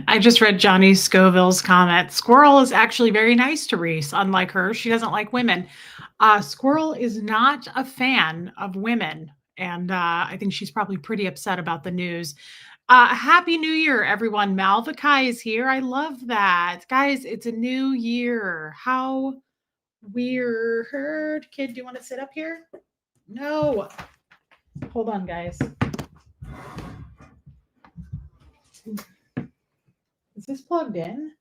I just read Johnny Scoville's comment. Squirrel is actually very nice to Reese. Unlike her, she doesn't like women. Squirrel is not a fan of women. And I think she's probably pretty upset about the news. Happy New Year, everyone. Malvakai is here. I love that. Guys, it's a new year. How weird. Kid, do you want to sit up here? No. Hold on, guys. Is this plugged in?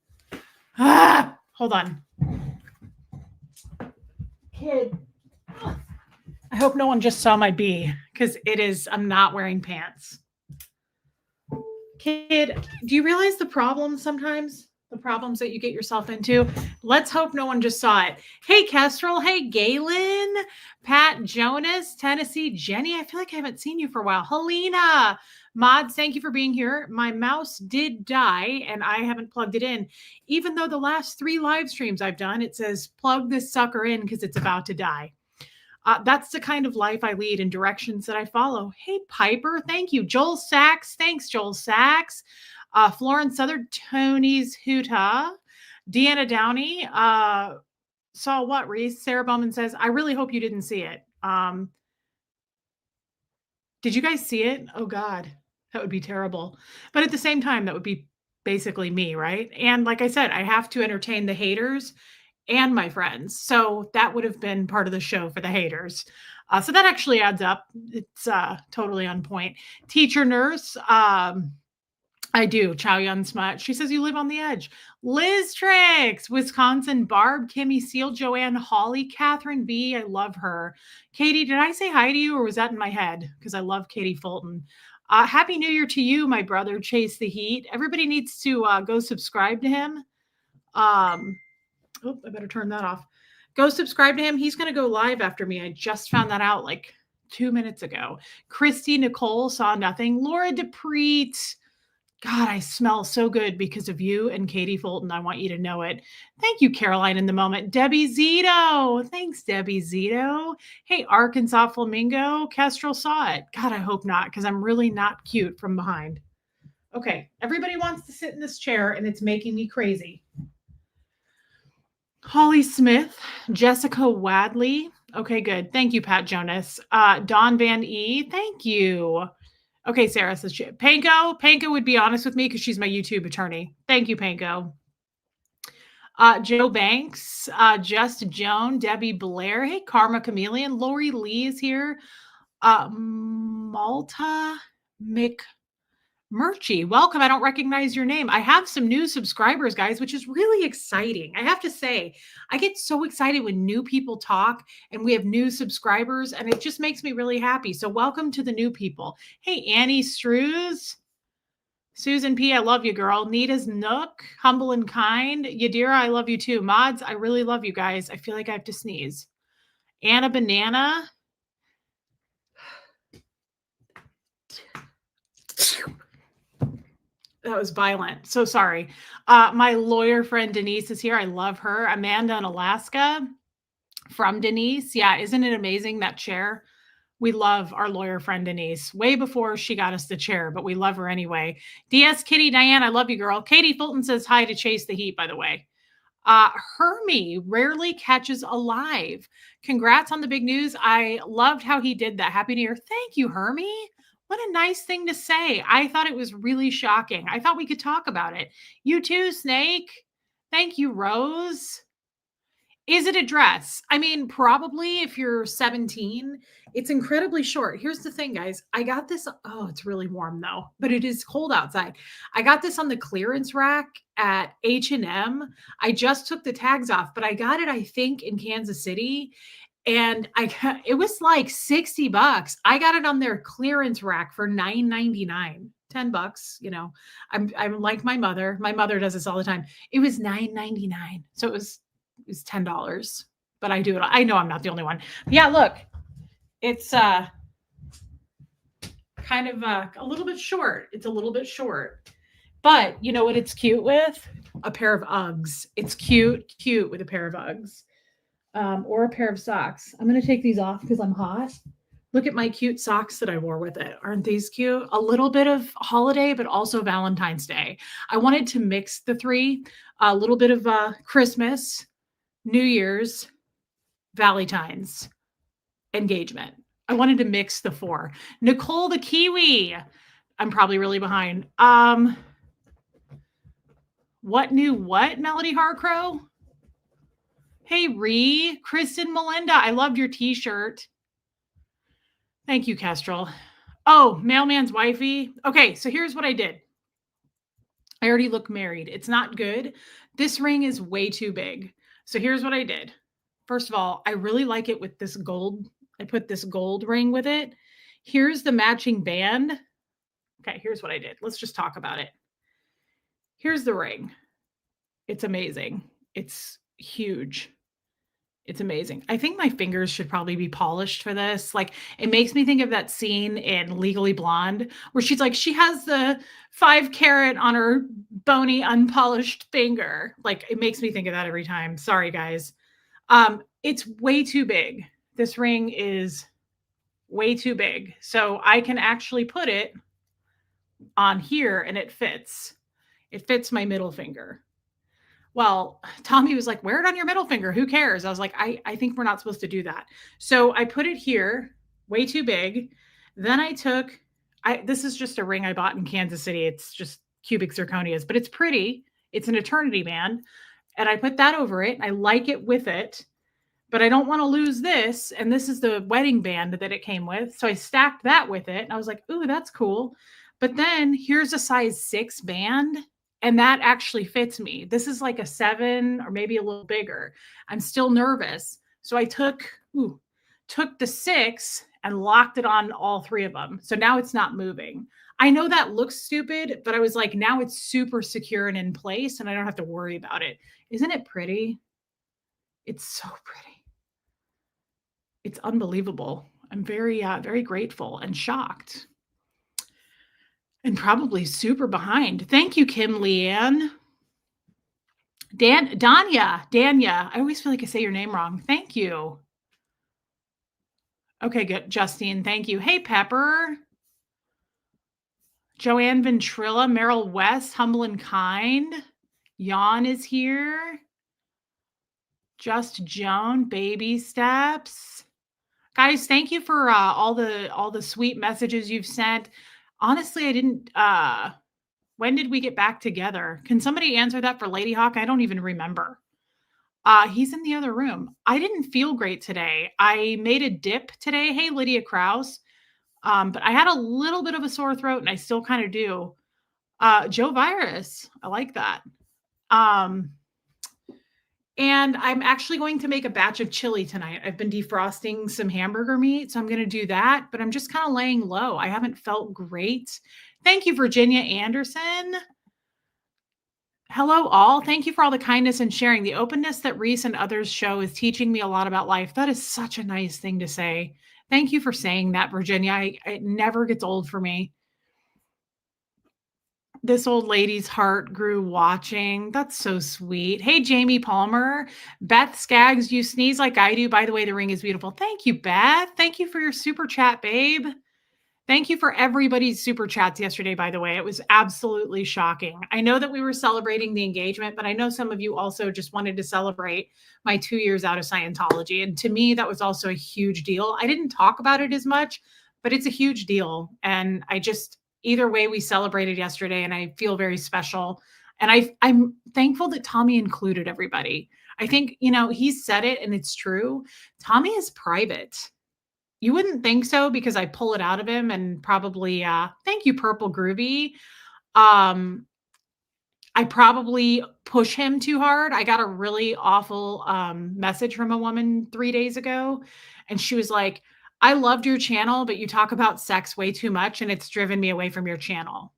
Hold on. Kid. I hope no one just saw my bee because I'm not wearing pants. Kid, do you realize the problems sometimes? The problems that you get yourself into? Let's hope no one just saw it. Hey, Kestrel. Hey, Galen. Pat Jonas, Tennessee. Jenny, I feel like I haven't seen you for a while. Helena. Mods, thank you for being here. My mouse did die and I haven't plugged it in. Even though the last 3 live streams I've done, it says plug this sucker in because it's about to die. That's the kind of life I lead and directions that I follow. Hey, Piper, thank you. Joel Sachs, thanks, Joel Sachs. Florence Southern, Tony's Huta. Deanna Downey saw what, Reese? Sarah Bowman says, I really hope you didn't see it. Did you guys see it? Oh, God, that would be terrible. But at the same time, that would be basically me, right? And like I said, I have to entertain the haters and my friends. So that would have been part of the show for the haters. So that actually adds up. It's totally on point. Teacher nurse. I do. Chow Yun Smut. She says you live on the edge. Liz Tricks, Wisconsin, Barb, Kimmy Seal, Joanne, Holly, Catherine B. I love her. Katie, did I say hi to you or was that in my head? Because I love Katie Fulton. Happy New Year to you, my brother, Chase the Heat. Everybody needs to go subscribe to him. I better turn that off. Go subscribe to him. He's going to go live after me. I just found that out like 2 minutes ago. Christy Nicole saw nothing. Laura DePreet. God, I smell so good because of you and Katie Fulton. I want you to know it. Thank you, Caroline, in the moment. Debbie Zito. Thanks, Debbie Zito. Hey, Arkansas Flamingo. Kestrel saw it. God, I hope not, because I'm really not cute from behind. Okay, everybody wants to sit in this chair, and it's making me crazy. Holly Smith, Jessica Wadley. Okay, good. Thank you, Pat Jonas. Dawn Van E. Thank you. Okay, Sarah says, Panko. Panko would be honest with me because she's my YouTube attorney. Thank you, Panko. Joe Banks, Just Joan, Debbie Blair. Hey, Karma Chameleon. Lori Lee is here. Malta McMurchie. Welcome. I don't recognize your name. I have some new subscribers, guys, which is really exciting. I have to say, I get so excited when new people talk and we have new subscribers, and it just makes me really happy. So welcome to the new people. Hey, Annie Strews. Susan P., I love you, girl. Nita's Nook, Humble and Kind. Yadira, I love you too. Mods, I really love you guys. I feel like I have to sneeze. Anna Banana. That was violent. So sorry. My lawyer friend Denise is here. I love her. Amanda in Alaska from Denise. Yeah, isn't it amazing, that chair? We love our lawyer friend Denise way before she got us the chair, but we love her anyway. DS Kitty Diane, I love you, girl. Katie Fulton says hi to Chase the Heat, by the way. Hermie rarely catches a live. Congrats on the big news. I loved how he did that. Happy New Year. Thank you, Hermie. What a nice thing to say. I thought it was really shocking. I thought we could talk about it. You too, Snake. Thank you, Rose. Is it a dress? I mean, probably if you're 17. It's incredibly short. Here's the thing, guys. I got this. Oh, it's really warm though, but it is cold outside. I got this on the clearance rack at H&M. I just took the tags off, but I got it, I think, in Kansas City. And it was like $60. I got it on their clearance rack for $9.99, $10. You know, I'm like my mother. My mother does this all the time. It was $9.99. So it was $10, but I do it. I know I'm not the only one. But yeah, look, it's kind of a little bit short. It's a little bit short, but you know what it's cute with? A pair of Uggs. It's cute with a pair of Uggs, or a pair of socks. I'm going to take these off because I'm hot. Look at my cute socks that I wore with it. Aren't these cute? A little bit of holiday, but also Valentine's Day. I wanted to mix the 3, a little bit of, Christmas, New Year's, Valentine's, engagement. I wanted to mix the 4. Nicole the Kiwi. I'm probably really behind. What new what, Melody Harcrow? Hey, Ree, Kristen Melinda, I loved your t-shirt. Thank you, Kestrel. Oh, mailman's wifey. Okay, so here's what I did. I already look married. It's not good. This ring is way too big. So here's what I did. First of all, I really like it with this gold. I put this gold ring with it. Here's the matching band. Okay, here's what I did. Let's just talk about it. Here's the ring. It's amazing. It's huge. It's amazing. I think my fingers should probably be polished for this. Like, it makes me think of that scene in Legally Blonde where she's like, she has the 5 carat on her bony, unpolished finger. Like, it makes me think of that every time. Sorry, guys. It's way too big. This ring is way too big. So I can actually put it on here and it fits. It fits my middle finger. Well, Tommy was like, wear it on your middle finger. Who cares? I was like, I think we're not supposed to do that. So I put it here, way too big. Then I took, this is just a ring I bought in Kansas City. It's just cubic zirconias, but it's pretty. It's an eternity band. And I put that over it. I like it with it, but I don't want to lose this. And this is the wedding band that it came with. So I stacked that with it. And I was like, ooh, that's cool. But then here's a size 6 band. And that actually fits me. This is like a 7 or maybe a little bigger. I'm still nervous. So I took the 6 and locked it on all 3 of them. So now it's not moving. I know that looks stupid, but I was like, now it's super secure and in place and I don't have to worry about it. Isn't it pretty? It's so pretty. It's unbelievable. I'm very, very grateful and shocked. And probably super behind. Thank you, Kim Leanne. Danya. I always feel like I say your name wrong. Thank you. Okay, good. Justine, thank you. Hey, Pepper. Joanne Ventrilla, Meryl West, Humble and Kind. Jan is here. Just Joan, Baby Steps. Guys, thank you for all the sweet messages you've sent. Honestly, I didn't, when did we get back together? Can somebody answer that for Lady Hawk? I don't even remember. He's in the other room. I didn't feel great today. I made a dip today. Hey, Lydia Krause. But I had a little bit of a sore throat and I still kind of do. Joe Virus. I like that. And I'm actually going to make a batch of chili tonight. I've been defrosting some hamburger meat, so I'm going to do that, but I'm just kind of laying low. I haven't felt great. Thank you, Virginia Anderson. Hello, all. Thank you for all the kindness and sharing. The openness that Reese and others show is teaching me a lot about life. That is such a nice thing to say. Thank you for saying that, Virginia. It never gets old for me. This old lady's heart grew watching. That's so sweet. Hey, Jamie Palmer. Beth Skaggs, you sneeze like I do. By the way, the ring is beautiful. Thank you, Beth. Thank you for your super chat, babe. Thank you for everybody's super chats yesterday, by the way. It was absolutely shocking. I know that we were celebrating the engagement, but I know some of you also just wanted to celebrate my 2 years out of Scientology. And to me, that was also a huge deal. I didn't talk about it as much, but it's a huge deal. And either way, we celebrated yesterday and I feel very special. And I'm thankful that Tommy included everybody. I think, he said it and it's true. Tommy is private. You wouldn't think so because I pull it out of him and probably, thank you, Purple Groovy. I probably push him too hard. I got a really awful message from a woman 3 days ago. And she was like, I loved your channel, but you talk about sex way too much and it's driven me away from your channel.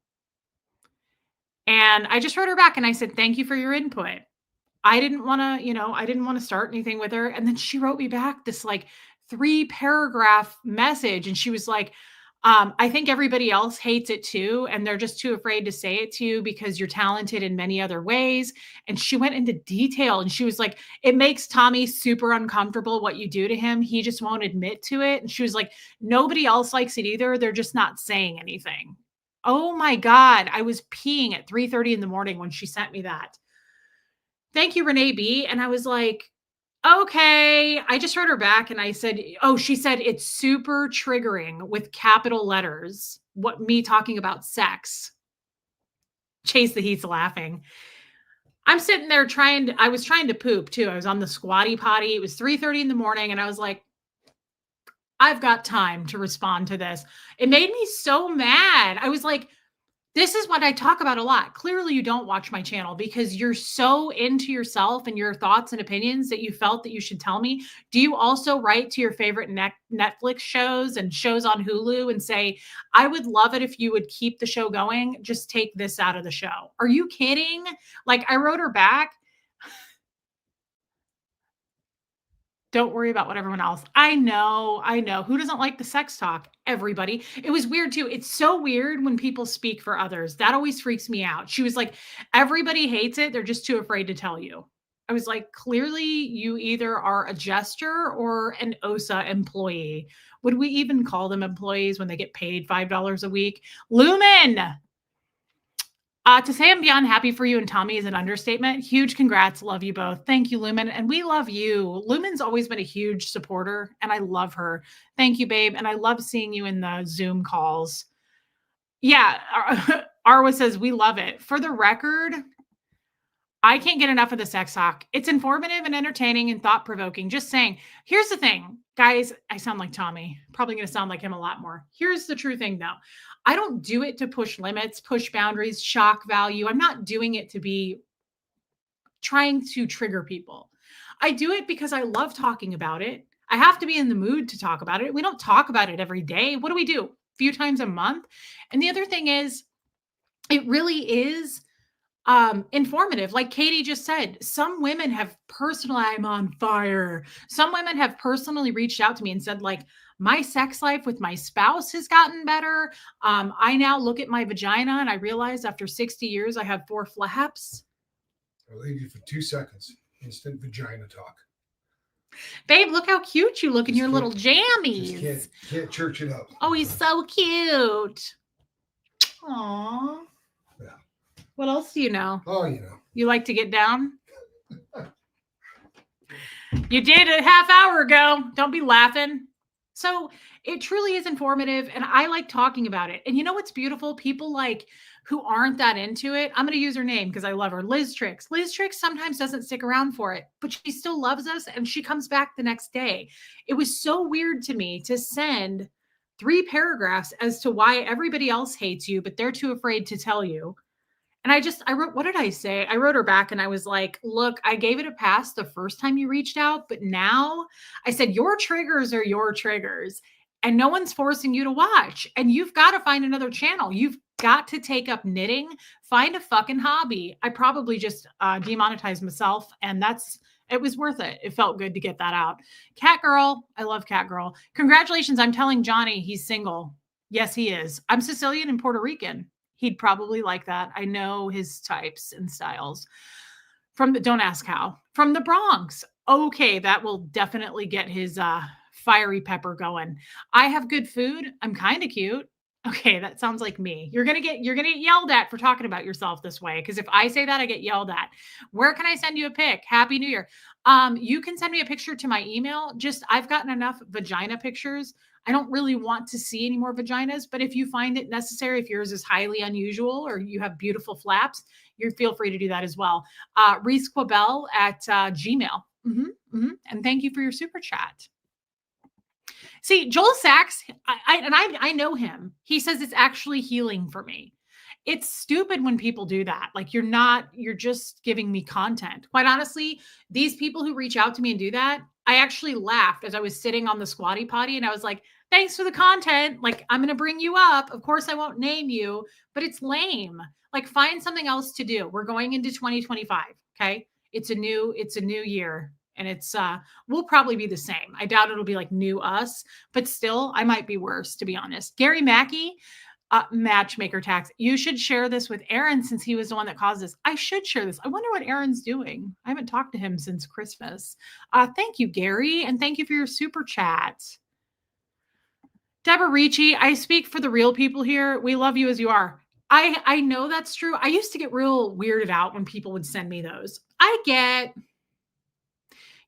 And I just wrote her back and I said, thank you for your input. I didn't want to start anything with her. And then she wrote me back this 3-paragraph message. And she was like, I think everybody else hates it too, and they're just too afraid to say it to you because you're talented in many other ways. And she went into detail and she was like, it makes Tommy super uncomfortable what you do to him. He just won't admit to it. And she was like, nobody else likes it either. They're just not saying anything. Oh my God. I was peeing at 3:30 in the morning when she sent me that. Thank you, Renee B. And I was like, okay. I just wrote her back and I said, oh, she said it's super triggering with capital letters. What me talking about sex. Chase the Heat's laughing. I'm sitting there I was trying to poop too. I was on the squatty potty. It was 3:30 in the morning and I was like, I've got time to respond to this. It made me so mad. I was like, this is what I talk about a lot. Clearly, you don't watch my channel because you're so into yourself and your thoughts and opinions that you felt that you should tell me. Do you also write to your favorite Netflix shows and shows on Hulu and say, I would love it if you would keep the show going? Just take this out of the show. Are you kidding? Like, I wrote her back. Don't worry about what everyone else. I know. Who doesn't like the sex talk? Everybody. It was weird too. It's so weird when people speak for others. That always freaks me out. She was like, everybody hates it. They're just too afraid to tell you. I was like, clearly you either are a jester or an OSA employee. Would we even call them employees when they get paid $5 a week? Lumen, to say I'm beyond happy for you and Tommy is an understatement. Huge congrats. Love you both. Thank you, Lumen. And we love you. Lumen's always been a huge supporter, and I love her. Thank you, babe. And I love seeing you in the Zoom calls. Yeah, Arwa says we love it. For the record, I can't get enough of the sex talk. It's informative and entertaining and thought-provoking. Just saying. Here's the thing, guys. I sound like Tommy. Probably going to sound like him a lot more. Here's the true thing, though. I don't do it to push limits, push boundaries, shock value. I'm not doing it to be trying to trigger people. I do it because I love talking about it. I have to be in the mood to talk about it. We don't talk about it every day. What do we do? A few times a month. And the other thing is, it really is informative. Like Katie just said, some women have personally, I'm on fire. Some women have personally reached out to me and said, like, my sex life with my spouse has gotten better. I now look at my vagina and I realize after 60 years, I have 4 flaps. I'll leave you for 2 seconds. Instant vagina talk. Babe, look how cute you look in your little jammies. Just can't church it up. Oh, he's so cute. Aww. Yeah. What else do you know? Oh, you know. You like to get down? You did a half hour ago. Don't be laughing. So it truly is informative, and I like talking about it. And you know what's beautiful? People like who aren't that into it. I'm going to use her name because I love her. Liz Tricks. Liz Tricks sometimes doesn't stick around for it, but she still loves us, and she comes back the next day. It was so weird to me to send 3 paragraphs as to why everybody else hates you, but they're too afraid to tell you. And I wrote, what did I say? I wrote her back and I was like, look, I gave it a pass the first time you reached out, but now I said, your triggers are your triggers and no one's forcing you to watch. And you've got to find another channel. You've got to take up knitting, find a fucking hobby. I probably just demonetized myself, and it was worth it. It felt good to get that out. Cat Girl. I love Cat Girl. Congratulations. I'm telling Johnny he's single. Yes, he is. I'm Sicilian and Puerto Rican. He'd probably like that. I know his types and styles. Don't ask how. From the Bronx. Okay, that will definitely get his fiery pepper going. I have good food. I'm kind of cute. Okay, that sounds like me. You're gonna get yelled at for talking about yourself this way. Because if I say that, I get yelled at. Where can I send you a pic? Happy New Year. You can send me a picture to my email. I've gotten enough vagina pictures. I don't really want to see any more vaginas, but if you find it necessary, if yours is highly unusual or you have beautiful flaps, you feel free to do that as well. Reese Quabell at Gmail. And thank you for your super chat. See, Joel Sachs, I know him. He says it's actually healing for me. It's stupid when people do that. Like you're just giving me content. Quite honestly, these people who reach out to me and do that, I actually laughed as I was sitting on the squatty potty and I was like, thanks for the content. Like, I'm going to bring you up. Of course, I won't name you, but it's lame. Like, find something else to do. We're going into 2025. Okay. It's a new year. And we'll probably be the same. I doubt it'll be like new us, but still, I might be worse, to be honest. Gary Mackey, matchmaker tax. You should share this with Aaron since he was the one that caused this. I should share this. I wonder what Aaron's doing. I haven't talked to him since Christmas. Thank you, Gary, and thank you for your super chat. Deborah Ricci, I speak for the real people here. We love you as you are. I know that's true. I used to get real weirded out when people would send me those.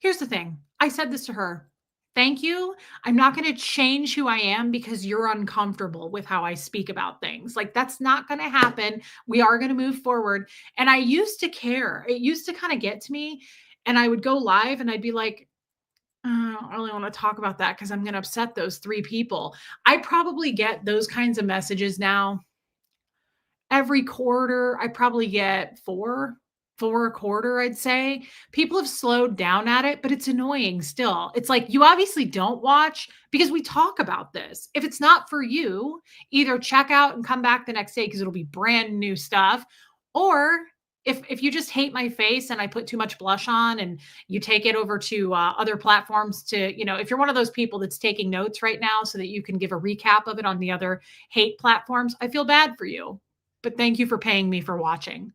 Here's the thing. I said this to her. Thank you. I'm not going to change who I am because you're uncomfortable with how I speak about things. Like, that's not going to happen. We are going to move forward. And I used to care. It used to kind of get to me. And I would go live and I'd be like, I don't really want to talk about that because I'm going to upset those 3 people. I probably get those kinds of messages now every quarter. I probably get four a quarter, I'd say. People have slowed down at it, but it's annoying still. It's like, you obviously don't watch because we talk about this. If it's not for you, either check out and come back the next day because it'll be brand new stuff. Or if you just hate my face and I put too much blush on and you take it over to other platforms to, if you're one of those people that's taking notes right now so that you can give a recap of it on the other hate platforms, I feel bad for you. But thank you for paying me for watching.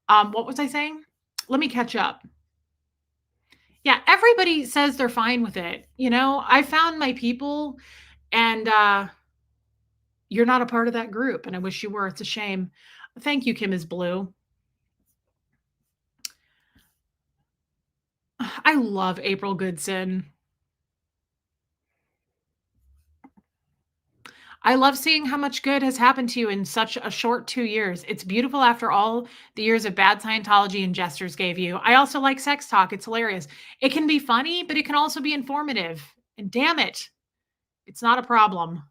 What was I saying? Let me catch up. Yeah, everybody says they're fine with it. I found my people, and you're not a part of that group, and I wish you were. It's a shame. Thank you, Kim is Blue. I love April Goodson. I love seeing how much good has happened to you in such a short 2 years. It's beautiful after all the years of bad Scientology and jesters gave you. I also like sex talk. It's hilarious. It can be funny, but it can also be informative. And damn it, it's not a problem.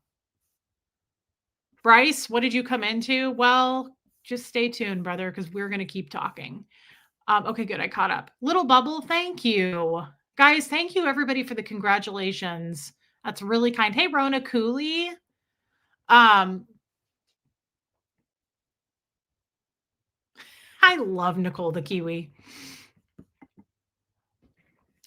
Bryce, what did you come into? Well, just stay tuned, brother, because we're going to keep talking. Okay, good. I caught up. Little Bubble, thank you. Guys, thank you, everybody, for the congratulations. That's really kind. Hey, Rona Cooley. I love Nicole the Kiwi.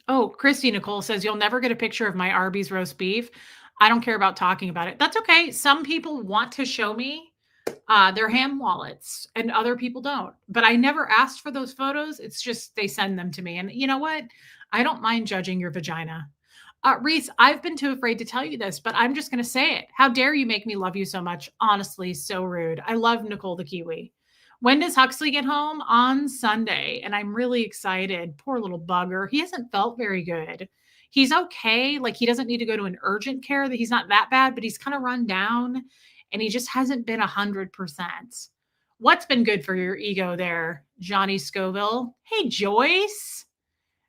Oh, Christy Nicole says, you'll never get a picture of my Arby's roast beef. I don't care about talking about it. That's okay. Some people want to show me their ham wallets and other people don't. But I never asked for those photos. It's just they send them to me. And you know what? I don't mind judging your vagina. Reese, I've been too afraid to tell you this, but I'm just going to say it. How dare you make me love you so much? Honestly, so rude. I love Nicole the Kiwi. When does Huxley get home? On Sunday. And I'm really excited. Poor little bugger. He hasn't felt very good. He's okay. Like, he doesn't need to go to an urgent care. That he's not that bad, but he's kind of run down and he just hasn't been 100%. What's been good for your ego there, Johnny Scoville? Hey, Joyce.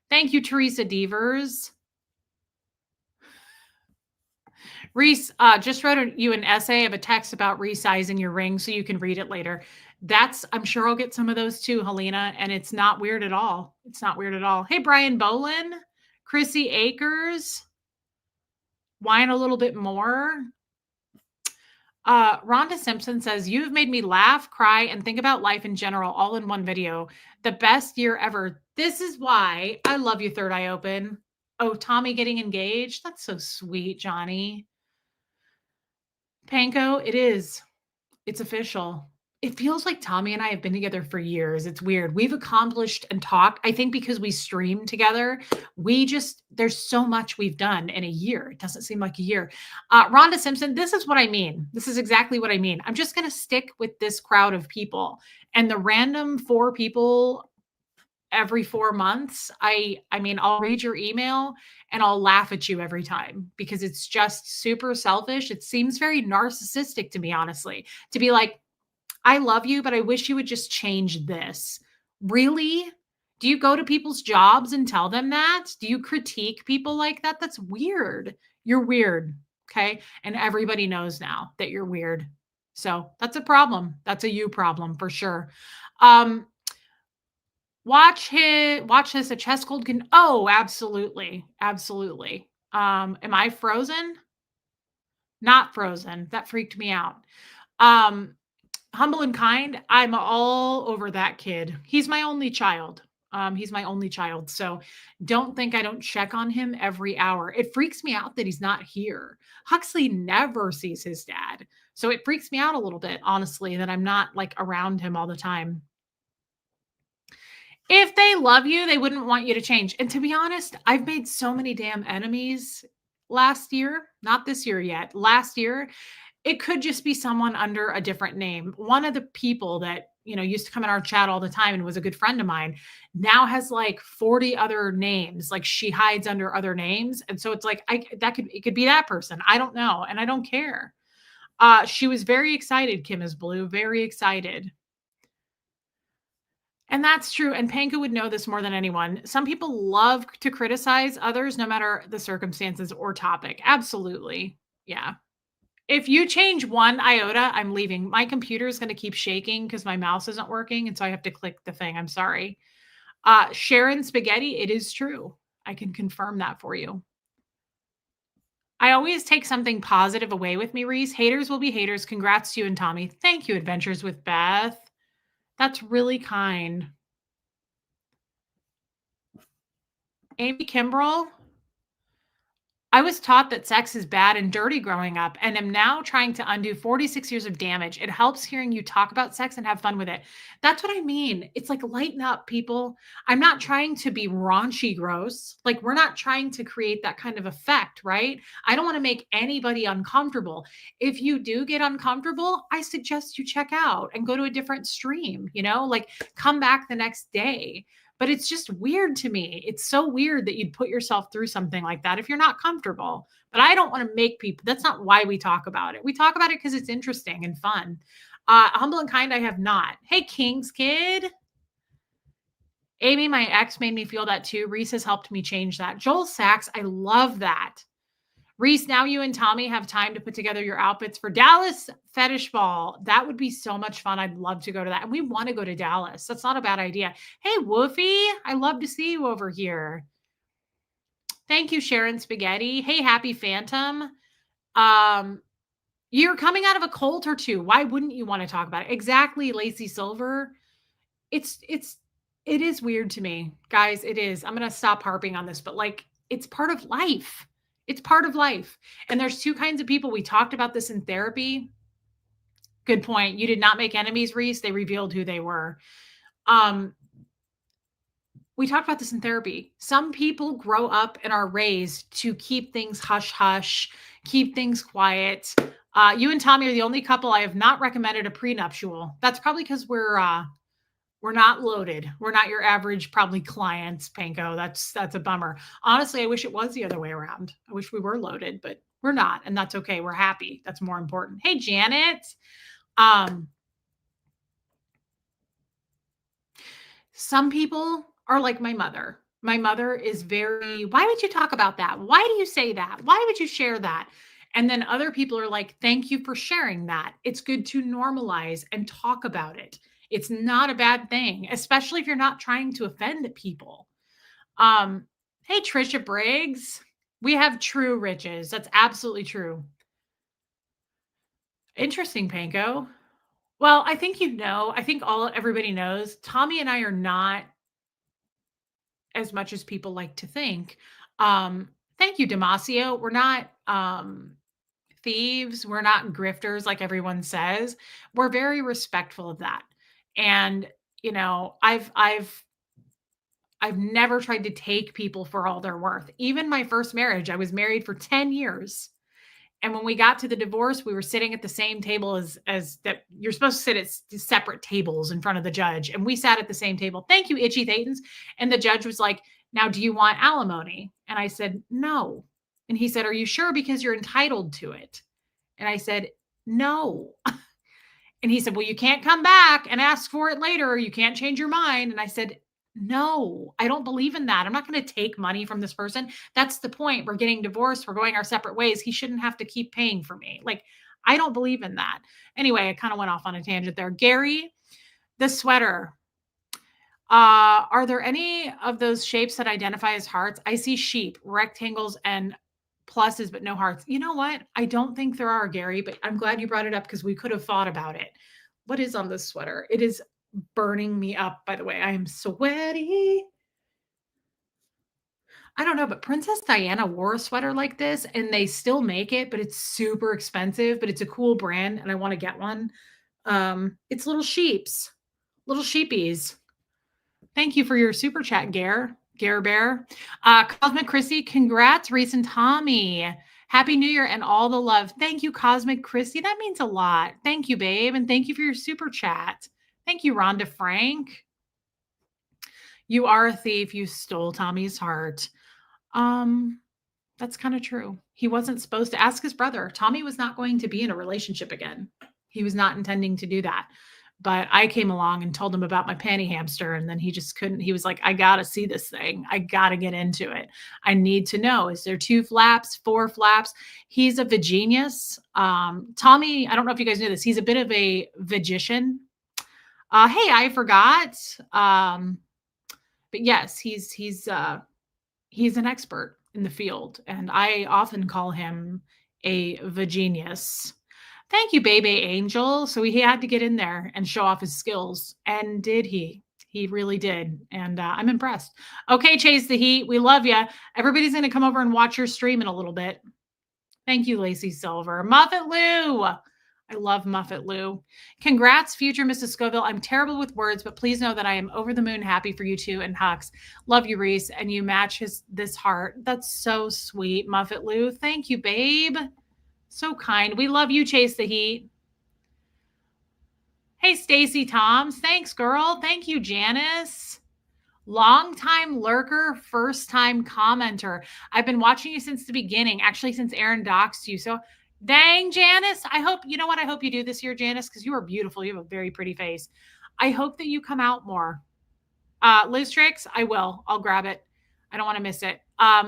Thank you, Teresa Devers. Reese, just wrote you an essay of a text about resizing your ring so you can read it later. I'm sure I'll get some of those too, Helena, and it's not weird at all. It's not weird at all. Hey, Brian Bolin, Chrissy Akers, whine a little bit more. Rhonda Simpson says, you've made me laugh, cry, and think about life in general all in one video. The best year ever. This is why I love you, Third Eye Open. Oh, Tommy getting engaged? That's so sweet, Johnny. Panko, it is. It's official. It feels like Tommy and I have been together for years. It's weird. We've accomplished and talked. I think because we stream together, there's so much we've done in a year. It doesn't seem like a year. Rhonda Simpson, this is what I mean. This is exactly what I mean. I'm just going to stick with this crowd of people and the random 4 people every 4 months. I mean, I'll read your email and I'll laugh at you every time because it's just super selfish. It seems very narcissistic to me, honestly, to be like, I love you, but I wish you would just change this. Really? Do you go to people's jobs and tell them that? Do you critique people like that? That's weird. You're weird. Okay. And everybody knows now that you're weird. So that's a problem. That's a you problem for sure. Watch this. A chest cold can. Oh, absolutely. Absolutely. Am I frozen? Not frozen. That freaked me out. Humble and kind. I'm all over that kid. He's my only child. He's my only child. So don't think I don't check on him every hour. It freaks me out that he's not here. Huxley never sees his dad. So it freaks me out a little bit, honestly, that I'm not like around him all the time. If they love you, they wouldn't want you to change. And to be honest, I've made so many damn enemies last year, not this year yet. Last year, it could just be someone under a different name. One of the people that, used to come in our chat all the time and was a good friend of mine now has like 40 other names. Like she hides under other names. And so it's like it could be that person. I don't know. And I don't care. She was very excited, Kim is Blue, very excited. And that's true. And Panka would know this more than anyone. Some people love to criticize others, no matter the circumstances or topic. Absolutely. Yeah. If you change one iota, I'm leaving. My computer is going to keep shaking because my mouse isn't working. And so I have to click the thing. I'm sorry. Sharon Spaghetti, it is true. I can confirm that for you. I always take something positive away with me, Reese. Haters will be haters. Congrats to you and Tommy. Thank you, Adventures with Beth. That's really kind. Amy Kimbrell, I was taught that sex is bad and dirty growing up and am now trying to undo 46 years of damage. It helps hearing you talk about sex and have fun with it. That's what I mean. It's like lighten up, people. I'm not trying to be raunchy gross. Like we're not trying to create that kind of effect, right? I don't want to make anybody uncomfortable. If you do get uncomfortable, I suggest you check out and go to a different stream, like come back the next day. But it's just weird to me. It's so weird that you'd put yourself through something like that if you're not comfortable. But I don't want to make people, that's not why we talk about it. We talk about it because it's interesting and fun. Humble and Kind, I have not. Hey, King's Kid. Amy, my ex, made me feel that too. Reese has helped me change that. Joel Sachs, I love that. Reese, now you and Tommy have time to put together your outfits for Dallas Fetish Ball. That would be so much fun. I'd love to go to that. And we want to go to Dallas. That's not a bad idea. Hey, Woofy, I love to see you over here. Thank you, Sharon Spaghetti. Hey, Happy Phantom. You're coming out of a cult or two. Why wouldn't you want to talk about it? Exactly, Lacey Silver. It is weird to me, guys. It is. I'm going to stop harping on this, but like, it's part of life. It's part of life. And there's two kinds of people. We talked about this in therapy. Good point. You did not make enemies, Reese. They revealed who they were. We talked about this in therapy. Some people grow up and are raised to keep things hush hush, keep things quiet. You and Tommy are the only couple I have not recommended a prenuptial. That's probably because we're not loaded. We're not your average probably clients, Panko. That's a bummer. Honestly, I wish it was the other way around. I wish we were loaded, but we're not, and that's okay. We're happy. That's more important. Hey, Janet. Some people are like my mother. My mother is very, why would you talk about that? Why do you say that? Why would you share that? And then other people are like, thank you for sharing that. It's good to normalize and talk about it. It's not a bad thing, especially if you're not trying to offend people. Hey, Trisha Briggs, we have true riches. That's absolutely true. Interesting, Panko. Well, I think I think everybody knows Tommy and I are not as much as people like to think. Thank you, Damasio. We're not thieves. We're not grifters like everyone says. We're very respectful of that. And I've never tried to take people for all they're worth. Even my first marriage, I was married for 10 years. And when we got to the divorce, we were sitting at the same table as that. You're supposed to sit at separate tables in front of the judge. And we sat at the same table. Thank you, Itchy Thetans. And the judge was like, now, do you want alimony? And I said, no. And he said, are you sure? Because you're entitled to it. And I said, no. And he said, well, you can't come back and ask for it later, or you can't change your mind. And I said, no, I don't believe in that. I'm not going to take money from this person. That's the point. We're getting divorced. We're going our separate ways. He shouldn't have to keep paying for me. Like, I don't believe in that. Anyway, I kind of went off on a tangent there. Gary, the sweater. Are there any of those shapes that identify as hearts? I see sheep, rectangles, and pluses, but no hearts. You know what? I don't think there are, Gary, but I'm glad you brought it up because we could have thought about it. What is on this sweater? It is burning me up, by the way. I am sweaty. I don't know, but Princess Diana wore a sweater like this and they still make it, but it's super expensive, but it's a cool brand and I want to get one. It's little sheeps, little sheepies. Thank you for your super chat, Gare Bear. Cosmic Chrissy, congrats, Reese and Tommy. Happy New Year and all the love. Thank you, Cosmic Chrissy. That means a lot. Thank you, babe. And thank you for your super chat. Thank you, Rhonda Frank. You are a thief. You stole Tommy's heart. That's kind of true. He wasn't supposed to ask his brother. Tommy was not going to be in a relationship again. He was not intending to do that. But I came along and told him about my panty hamster, and then he just couldn't. He was like, I got to see this thing. I got to get into it. I need to know. Is there 2 flaps, 4 flaps? He's a Vagenius. Tommy, I don't know if you guys know this. He's a bit of a Vagician. Hey, I forgot. But yes, he's an expert in the field, and I often call him a Vagenius. Thank you, Baby Angel. So he had to get in there and show off his skills. And did he? He really did. And I'm impressed. Okay, Chase the Heat. We love you. Everybody's going to come over and watch your stream in a little bit. Thank you, Lacey Silver. Muffet Lou. I love Muffet Lou. Congrats, future Mrs. Scoville. I'm terrible with words, but please know that I am over the moon happy for you two and Hux. Love you, Reese, and you match this heart. That's so sweet, Muffet Lou. Thank you, babe. So kind. We love you, Chase the Heat. Hey, Stacy Toms. Thanks, girl. Thank you, Janice. Long-time lurker, first-time commenter. I've been watching you since the beginning, actually since Aaron doxed you. So dang, Janice, I hope, you know what I hope you do this year, Janice, because you are beautiful. You have a very pretty face. I hope that you come out more. Liz Tricks, I will. I'll grab it. I don't want to miss it.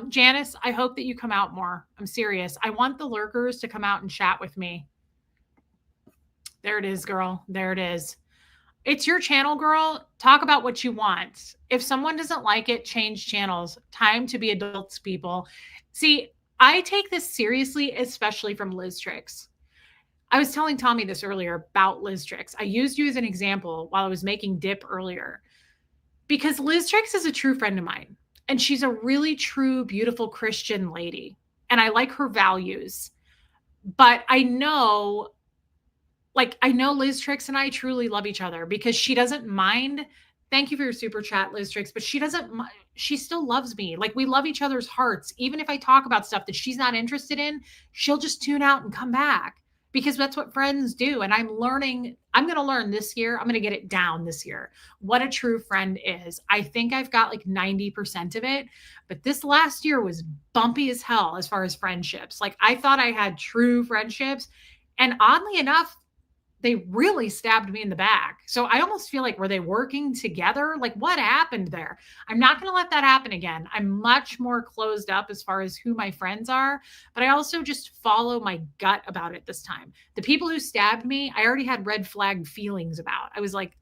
Janice, I hope that you come out more. I'm serious. I want the lurkers to come out and chat with me. There it is, girl. There it is. It's your channel, girl. Talk about what you want. If someone doesn't like it, change channels. Time to be adults, people. See, I take this seriously, especially from Liz Tricks. I was telling Tommy this earlier about Liz Tricks. I used you as an example while I was making dip earlier because Liz Tricks is a true friend of mine. And she's a really true, beautiful Christian lady. And I like her values. But I know Liz Tricks and I truly love each other because she doesn't mind. Thank you for your super chat, Liz Tricks. But she still loves me. Like, we love each other's hearts. Even if I talk about stuff that she's not interested in, she'll just tune out and come back because that's what friends do. And I'm going to learn this year. I'm going to get it down this year. What a true friend is. I think I've got like 90% of it, but this last year was bumpy as hell as far as friendships. Like, I thought I had true friendships, and oddly enough, they really stabbed me in the back. So I almost feel like, were they working together? Like, what happened there? I'm not going to let that happen again. I'm much more closed up as far as who my friends are, but I also just follow my gut about it this time. The people who stabbed me, I already had red flag feelings about. I was like,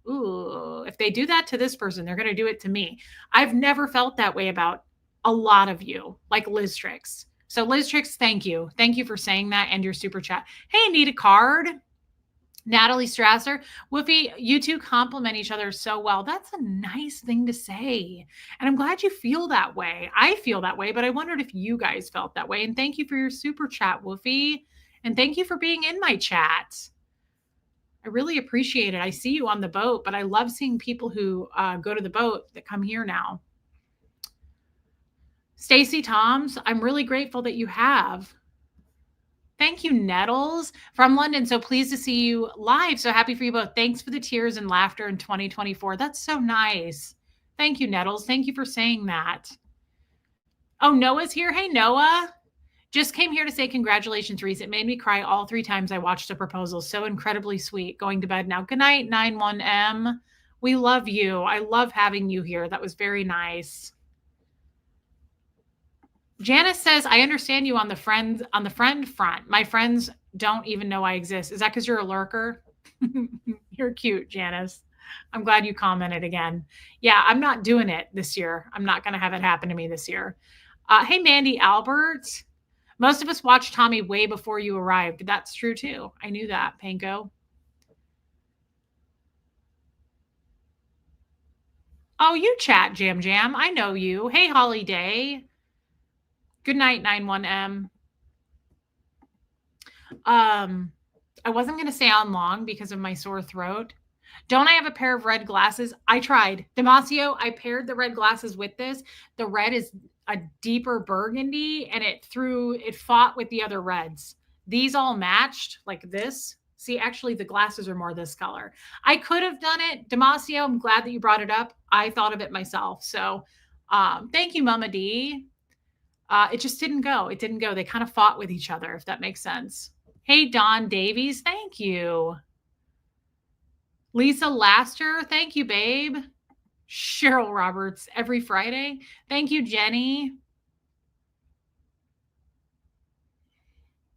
ooh, if they do that to this person, they're going to do it to me. I've never felt that way about a lot of you, like Liz Tricks. So Liz Tricks, thank you. Thank you for saying that and your super chat. Hey, need a card? Natalie Strasser, Woofy, you two compliment each other so well. That's a nice thing to say. And I'm glad you feel that way. I feel that way, but I wondered if you guys felt that way. And thank you for your super chat, Woofy. And thank you for being in my chat. I really appreciate it. I see you on the boat, but I love seeing people who go to the boat that come here now. Stacy Toms, I'm really grateful that you have. Thank you, Nettles from London. So pleased to see you live. So happy for you both. Thanks for the tears and laughter in 2024. That's so nice. Thank you, Nettles. Thank you for saying that. Oh, Noah's here. Hey, Noah. Just came here to say congratulations, Reese. It made me cry all 3 times I watched the proposal. So incredibly sweet. Going to bed now. Good night, 91M. We love you. I love having you here. That was very nice. Janice says, I understand you on the friend front. My friends don't even know I exist. Is that because you're a lurker? You're cute, Janice. I'm glad you commented again. Yeah, I'm not doing it this year. I'm not going to have it happen to me this year. Hey, Mandy Albert. Most of us watched Tommy way before you arrived. That's true, too. I knew that, Panko. Oh, you chat, Jam Jam. I know you. Hey, Holly Day. Good night, 91M. Um, I wasn't going to stay on long because of my sore throat. Don't I have a pair of red glasses? I tried. Damasio, I paired the red glasses with this. The red is a deeper burgundy and it fought with the other reds. These all matched like this. See, actually, the glasses are more this color. I could have done it. Damasio, I'm glad that you brought it up. I thought of it myself. So thank you, Mama D. It just didn't go. It didn't go. They kind of fought with each other, if that makes sense. Hey, Don Davies, thank you. Lisa Laster, thank you, babe. Cheryl Roberts, every Friday. Thank you, Jenny.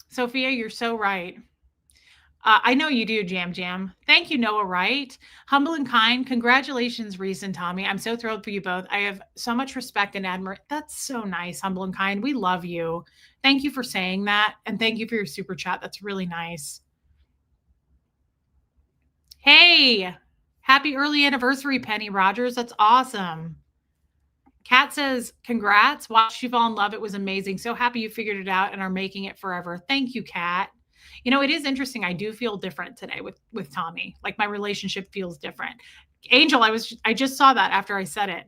Sophia, you're so right. I know you do, Jam Jam. Thank you, Noah Wright. Humble and kind. Congratulations, Reese and Tommy. I'm so thrilled for you both. I have so much respect and admiration. That's so nice, Humble and kind. We love you. Thank you for saying that. And thank you for your super chat. That's really nice. Hey, happy early anniversary, Penny Rogers. That's awesome. Kat says, congrats. Watched you fall in love. It was amazing. So happy you figured it out and are making it forever. Thank you, Kat. You know, it is interesting. I do feel different today with Tommy. Like my relationship feels different. Angel, I just saw that after I said it.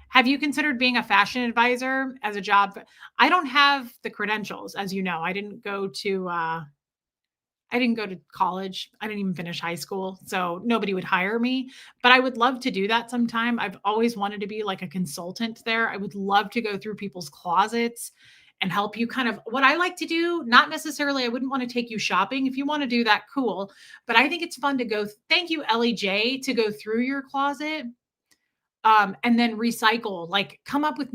Have you considered being a fashion advisor as a job? I don't have the credentials, as you know. I didn't go to college. I didn't even finish high school. So nobody would hire me, but I would love to do that sometime. I've always wanted to be like a consultant there. I would love to go through people's closets and help you kind of what I like to do. Not necessarily, I wouldn't want to take you shopping. If you want to do that, cool. But I think it's fun to go. Thank you, Ellie J, to go through your closet and then recycle, like come up with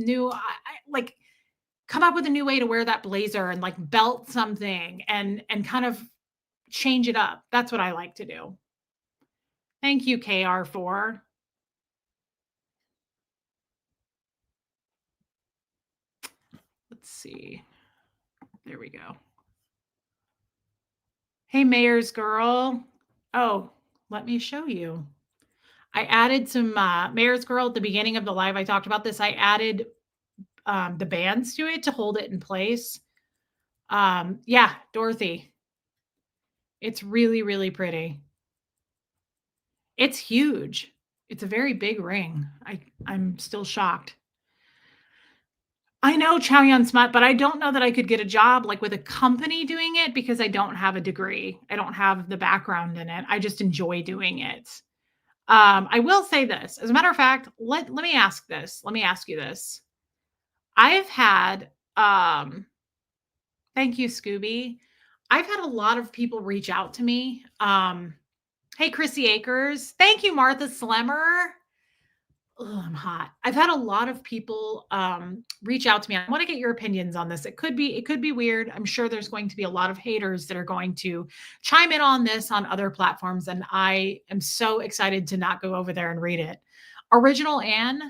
like come up with a new way to wear that blazer and like belt something and kind of change it up. That's what I like to do. Thank you, KR4. Let's see. There we go. Hey, Mayor's Girl. Oh, let me show you. I added some Mayor's Girl at the beginning of the live. I talked about this. I added the bands to it to hold it in place. Yeah, Dorothy. It's really, really pretty. It's huge. It's a very big ring. I'm still shocked. I know Chow Yun Smut, but I don't know that I could get a job like with a company doing it because I don't have a degree. I don't have the background in it. I just enjoy doing it. I will say this. As a matter of fact, let me ask this. Let me ask you this. I've had thank you, Scooby. I've had a lot of people reach out to me. Hey, Chrissy Akers. Thank you, Martha Slemmer. Oh, I'm hot. I've had a lot of people reach out to me. I want to get your opinions on this. It could be weird. I'm sure there's going to be a lot of haters that are going to chime in on this on other platforms, and I am so excited to not go over there and read it. Original Anne,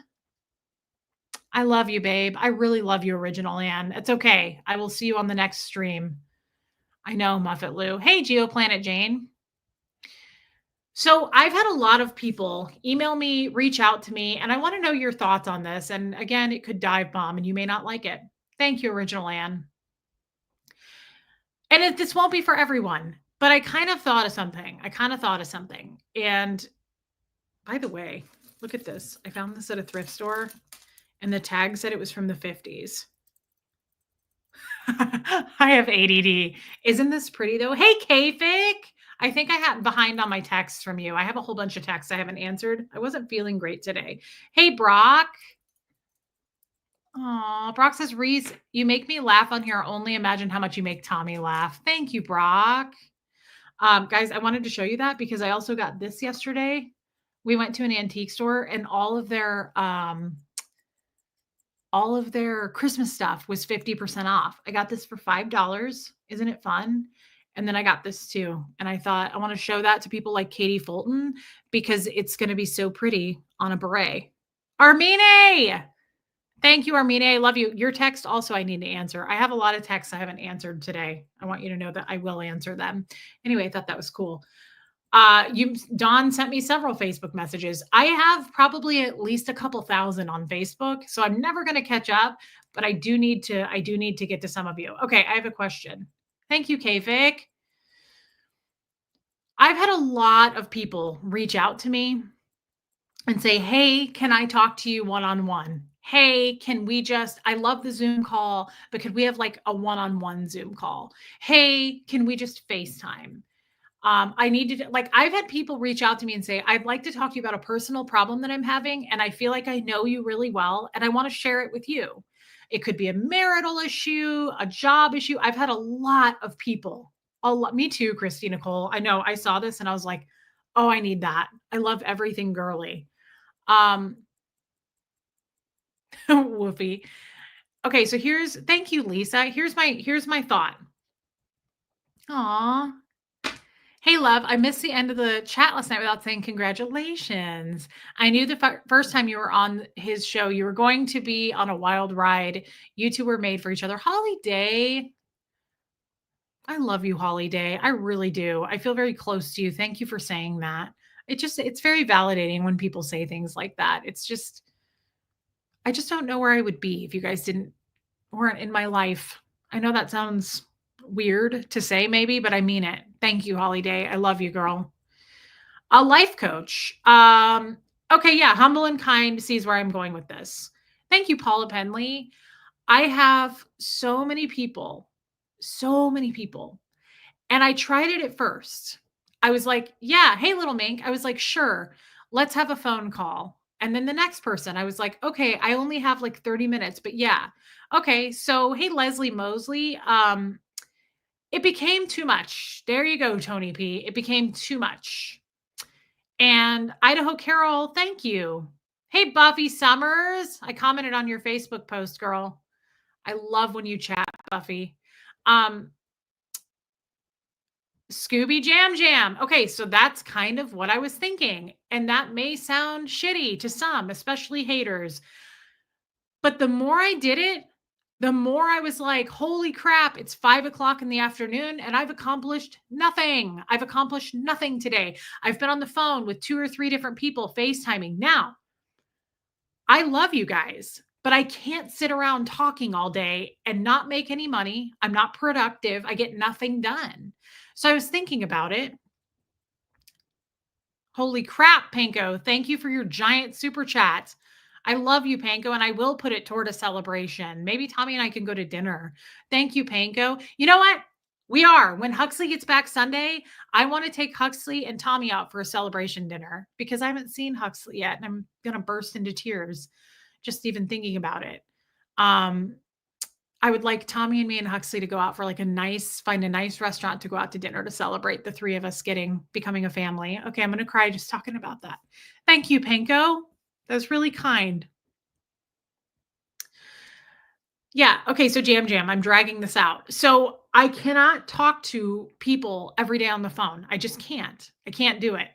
I love you, babe. I really love you, Original Anne. It's okay. I will see you on the next stream. I know, Muffet Lou. Hey, Geoplanet Jane. So I've had a lot of people email me, reach out to me, and I want to know your thoughts on this. And again, it could dive bomb and you may not like it. Thank you, Original Anne. And this won't be for everyone, but I kind of thought of something. And by the way, look at this. I found this at a thrift store and the tag said it was from the 50s. I have ADD. Isn't this pretty though? Hey, K-Fic. I think I had behind on my texts from you. I have a whole bunch of texts I haven't answered. I wasn't feeling great today. Hey, Brock. Oh, Brock says, Reese, you make me laugh on here. Only imagine how much you make Tommy laugh. Thank you, Brock. Guys, I wanted to show you that because I also got this yesterday. We went to an antique store and all of their Christmas stuff was 50% off. I got this for $5. Isn't it fun? And then I got this too. And I thought I want to show that to people like Katie Fulton because it's going to be so pretty on a beret. Armine! Thank you, Armine. I love you. Your text also I need to answer. I have a lot of texts I haven't answered today. I want you to know that I will answer them. Anyway, I thought that was cool. You Don sent me several Facebook messages. I have probably at least a couple thousand on Facebook, so I'm never going to catch up, but I do need to get to some of you. Okay, I have a question. Thank you, Kvic. I've had a lot of people reach out to me and say, "Hey, can I talk to you one-on-one? Hey, can we just I love the Zoom call, but could we have like a one-on-one Zoom call? Hey, can we just FaceTime?" I need to like I've had people reach out to me and say, "I'd like to talk to you about a personal problem that I'm having, and I feel like I know you really well, and I want to share it with you." It could be a marital issue, a job issue. I've had a lot of people. A lot, me too, Christy Nicole. I know I saw this and I was like, "Oh, I need that." I love everything girly. Um, Woofy. Okay, so thank you, Lisa. Here's my thought. Aw. Hey, love, I missed the end of the chat last night without saying congratulations. I knew the first time you were on his show, you were going to be on a wild ride. You two were made for each other. Holly Day, I love you, Holly Day. I really do. I feel very close to you. Thank you for saying that. It's very validating when people say things like that. I just don't know where I would be if you guys weren't in my life. I know that sounds weird to say maybe, but I mean it. Thank you, Holly Day. I love you, girl. A life coach. Okay, yeah, humble and kind sees where I'm going with this. Thank you, Paula Penley. I have so many people. And I tried it at first. I was like, yeah, hey, little mink. I was like, sure, let's have a phone call. And then the next person, I was like, okay, I only have like 30 minutes, but yeah. Okay, so hey, Leslie Mosley. It became too much. There you go, Tony P. It became too much. And Idaho Carol, thank you. Hey, Buffy Summers. I commented on your Facebook post, girl. I love when you chat, Buffy. Scooby Jam Jam. Okay, so that's kind of what I was thinking. And that may sound shitty to some, especially haters. But the more I did it, the more I was like, holy crap, it's 5 o'clock in the afternoon and I've accomplished nothing. I've accomplished nothing today. I've been on the phone with 2 or 3 different people FaceTiming. Now, I love you guys, but I can't sit around talking all day and not make any money. I'm not productive. I get nothing done. So I was thinking about it. Holy crap, Panko. Thank you for your giant super chat. I love you, Panko, and I will put it toward a celebration. Maybe Tommy and I can go to dinner. Thank you, Panko. You know what? We are. When Huxley gets back Sunday, I want to take Huxley and Tommy out for a celebration dinner because I haven't seen Huxley yet, and I'm going to burst into tears just even thinking about it. I would like Tommy and me and Huxley to go out for find a nice restaurant to go out to dinner to celebrate the 3 of us becoming a family. Okay, I'm going to cry just talking about that. Thank you, Panko. That was really kind. Yeah. Okay. So Jam Jam, I'm dragging this out. So I cannot talk to people every day on the phone. I just can't. I can't do it.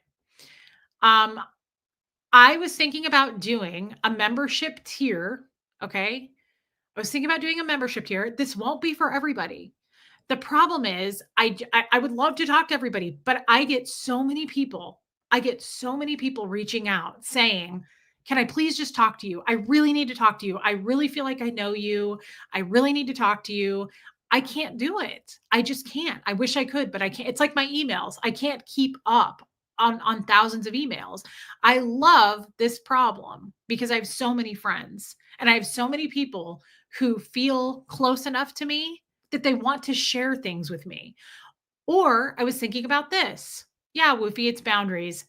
I was thinking about doing a membership tier. Okay. I was thinking about doing a membership tier. This won't be for everybody. The problem is I would love to talk to everybody, but I get so many people. I get so many people reaching out saying, "Can I please just talk to you? I really need to talk to you. I really feel like I know you. I really need to talk to you." I can't do it. I just can't. I wish I could, but I can't. It's like my emails. I can't keep up on thousands of emails. I love this problem because I have so many friends and I have so many people who feel close enough to me that they want to share things with me. Or I was thinking about this. Yeah, Woofy, it's boundaries.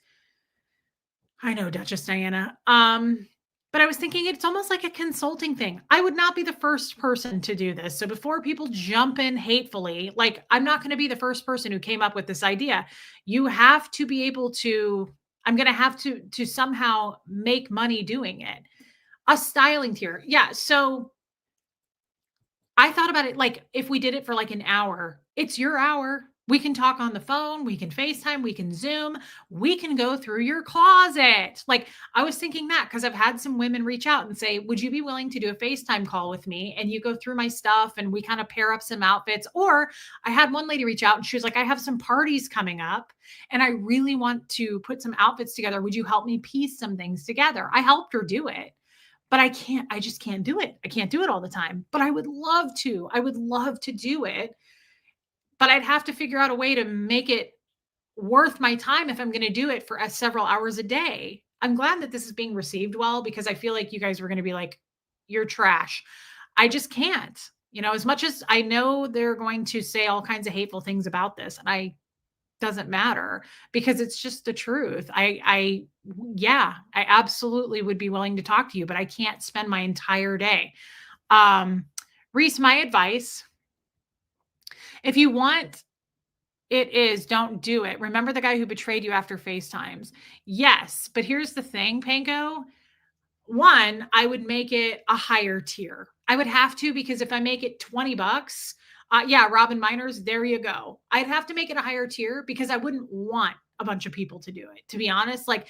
I know, Duchess Diana. But I was thinking it's almost like a consulting thing. I would not be the first person to do this. So before people jump in hatefully, like I'm not going to be the first person who came up with this idea. You have to be able to, I'm going to have to somehow make money doing it. A styling tier. Yeah. So I thought about it like if we did it for like an hour, it's your hour. We can talk on the phone, we can FaceTime, we can Zoom, we can go through your closet. Like, I was thinking that because I've had some women reach out and say, "Would you be willing to do a FaceTime call with me? And you go through my stuff and we kind of pair up some outfits." Or I had one lady reach out and she was like, "I have some parties coming up and I really want to put some outfits together. Would you help me piece some things together?" I helped her do it. But I just can't do it. I can't do it all the time. But I would love to. I would love to do it, but I'd have to figure out a way to make it worth my time if I'm going to do it for several hours a day. I'm glad that this is being received well because I feel like you guys were going to be like, "You're trash." I just can't. As much as I know they're going to say all kinds of hateful things about this, and I doesn't matter because it's just the truth. Yeah, I absolutely would be willing to talk to you, but I can't spend my entire day. Um, Reese, my advice, if you want it is, don't do it. Remember the guy who betrayed you after FaceTimes? Yes, but here's the thing, Panko. One, I would make it a higher tier. I would have to because if I make it 20 bucks, yeah, Robin Miners, there you go. I'd have to make it a higher tier because I wouldn't want a bunch of people to do it. To be honest, like,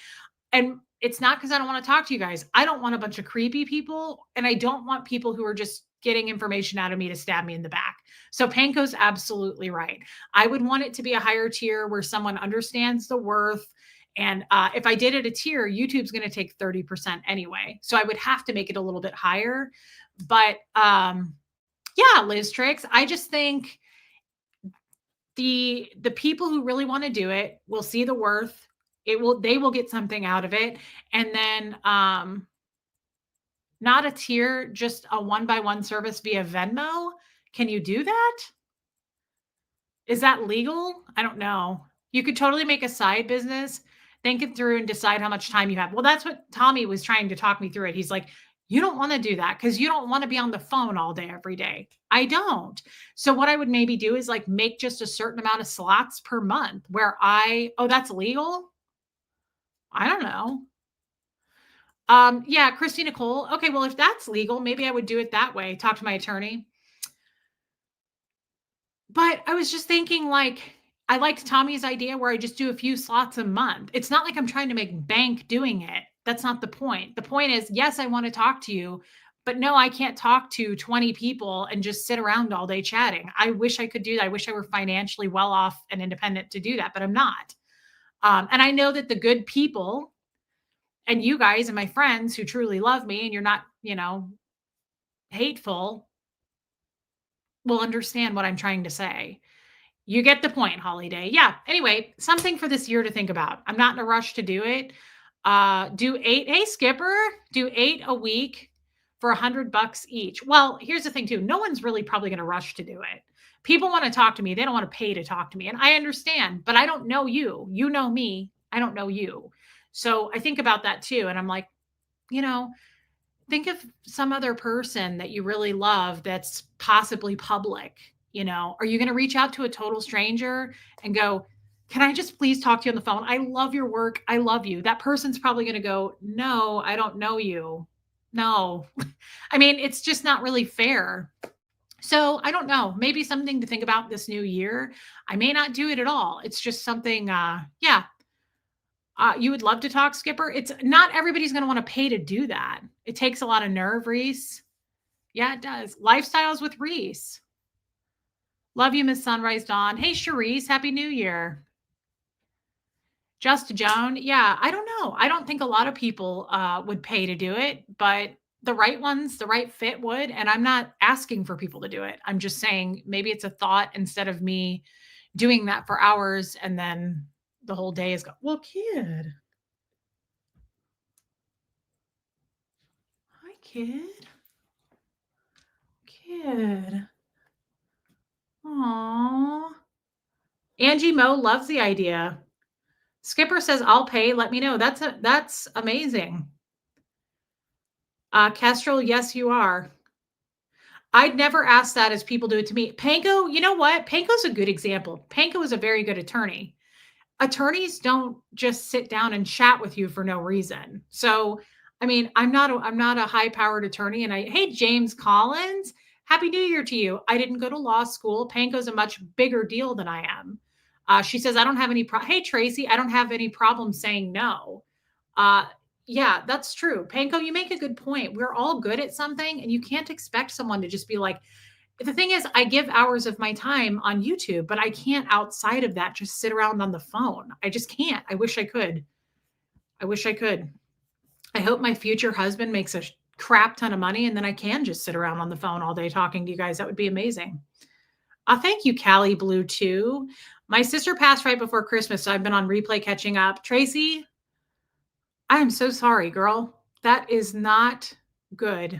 and it's not because I don't want to talk to you guys. I don't want a bunch of creepy people, and I don't want people who are just getting information out of me to stab me in the back. So Panko's absolutely right. I would want it to be a higher tier where someone understands the worth. And if I did it a tier, YouTube's going to take 30% anyway. So I would have to make it a little bit higher. But yeah, Liz Tricks, I just think the people who really want to do it will see the worth. They will get something out of it. And then not a tier, just a one by one service via Venmo. Can you do that? Is that legal? I don't know. You could totally make a side business, think it through and decide how much time you have. Well, that's what Tommy was trying to talk me through it. He's like, "You don't want to do that because you don't want to be on the phone all day, every day." I don't. So what I would maybe do is like make just a certain amount of slots per month where oh, that's legal? I don't know. Yeah, Christy Nicole. Okay, well, if that's legal, maybe I would do it that way. Talk to my attorney. But I was just thinking, like, I liked Tommy's idea where I just do a few slots a month. It's not like I'm trying to make bank doing it. That's not the point. The point is, yes, I want to talk to you, but no, I can't talk to 20 people and just sit around all day chatting. I wish I could do that. I wish I were financially well off and independent to do that, but I'm not. And I know that the good people and you guys and my friends who truly love me and you're not, hateful will understand what I'm trying to say. You get the point, Holiday. Yeah. Anyway, something for this year to think about. I'm not in a rush to do it. Do 8. Hey, Skipper, do 8 a week for $100 each. Well, here's the thing too. No one's really probably going to rush to do it. People want to talk to me. They don't want to pay to talk to me. And I understand, but I don't know you. You know me. I don't know you. So I think about that too. And I'm like, you know, think of some other person that you really love that's possibly public. Are you going to reach out to a total stranger and go, "Can I just please talk to you on the phone? I love your work. I love you." That person's probably going to go, "No, I don't know you." No. I mean, it's just not really fair. So I don't know, maybe something to think about this new year. I may not do it at all. It's just something, yeah. You would love to talk, Skipper? It's not everybody's gonna wanna pay to do that. It takes a lot of nerve, Reese. Yeah, it does. Lifestyles with Reese. Love you, Miss Sunrise Dawn. Hey, Cherise, Happy New Year. Just Joan. Yeah, I don't know. I don't think a lot of people would pay to do it, but the right ones, the right fit would. And I'm not asking for people to do it. I'm just saying maybe it's a thought instead of me doing that for hours and then the whole day is go. Well, kid. Hi, kid. Kid. Aw. Angie Mo loves the idea. Skipper says, "I'll pay. Let me know." That's amazing. Kestrel, yes, you are. I'd never ask that as people do it to me. Panko, you know what? Panko's a good example. Panko is a very good attorney. Attorneys don't just sit down and chat with you for no reason. So, I mean, I'm not a high-powered attorney. And hey, James Collins, Happy New Year to you. I didn't go to law school. Panko's a much bigger deal than I am. She says, I don't have any Hey, Tracy, I don't have any problem saying no. Uh, yeah, that's true. Panko, you make a good point. We're all good at something, and you can't expect someone to just be like, the thing is, I give hours of my time on YouTube, but I can't outside of that just sit around on the phone. I just can't. I wish I could. I wish I could. I hope my future husband makes a crap ton of money and then I can just sit around on the phone all day talking to you guys. That would be amazing. Thank you, Callie Blue, too. My sister passed right before Christmas, so I've been on replay catching up. Tracy, I am so sorry, girl. That is not good.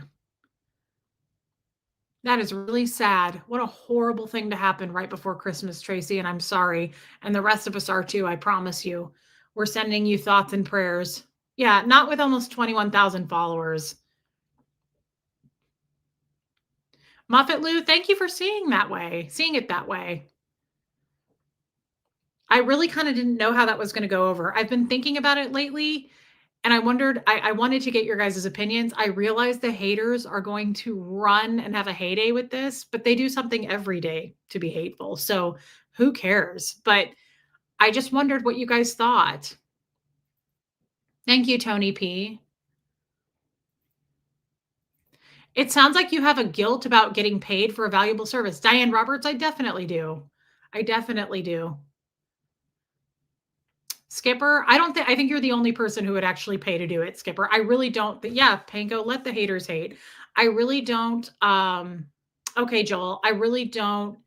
That is really sad. What a horrible thing to happen right before Christmas, Tracy, and I'm sorry. And the rest of us are too, I promise you. We're sending you thoughts and prayers. Yeah, not with almost 21,000 followers. Muffet Lou, thank you for seeing it that way. I really kind of didn't know how that was going to go over. I've been thinking about it lately, and I wondered, I wanted to get your guys' opinions. I realize the haters are going to run and have a heyday with this, but they do something every day to be hateful. So who cares? But I just wondered what you guys thought. Thank you, Tony P. It sounds like you have a guilt about getting paid for a valuable service. Diane Roberts, I definitely do. I definitely do. Skipper, I think you're the only person who would actually pay to do it, Skipper. I really don't. Yeah, Panko, let the haters hate. I really don't. Okay, Joel, I really don't.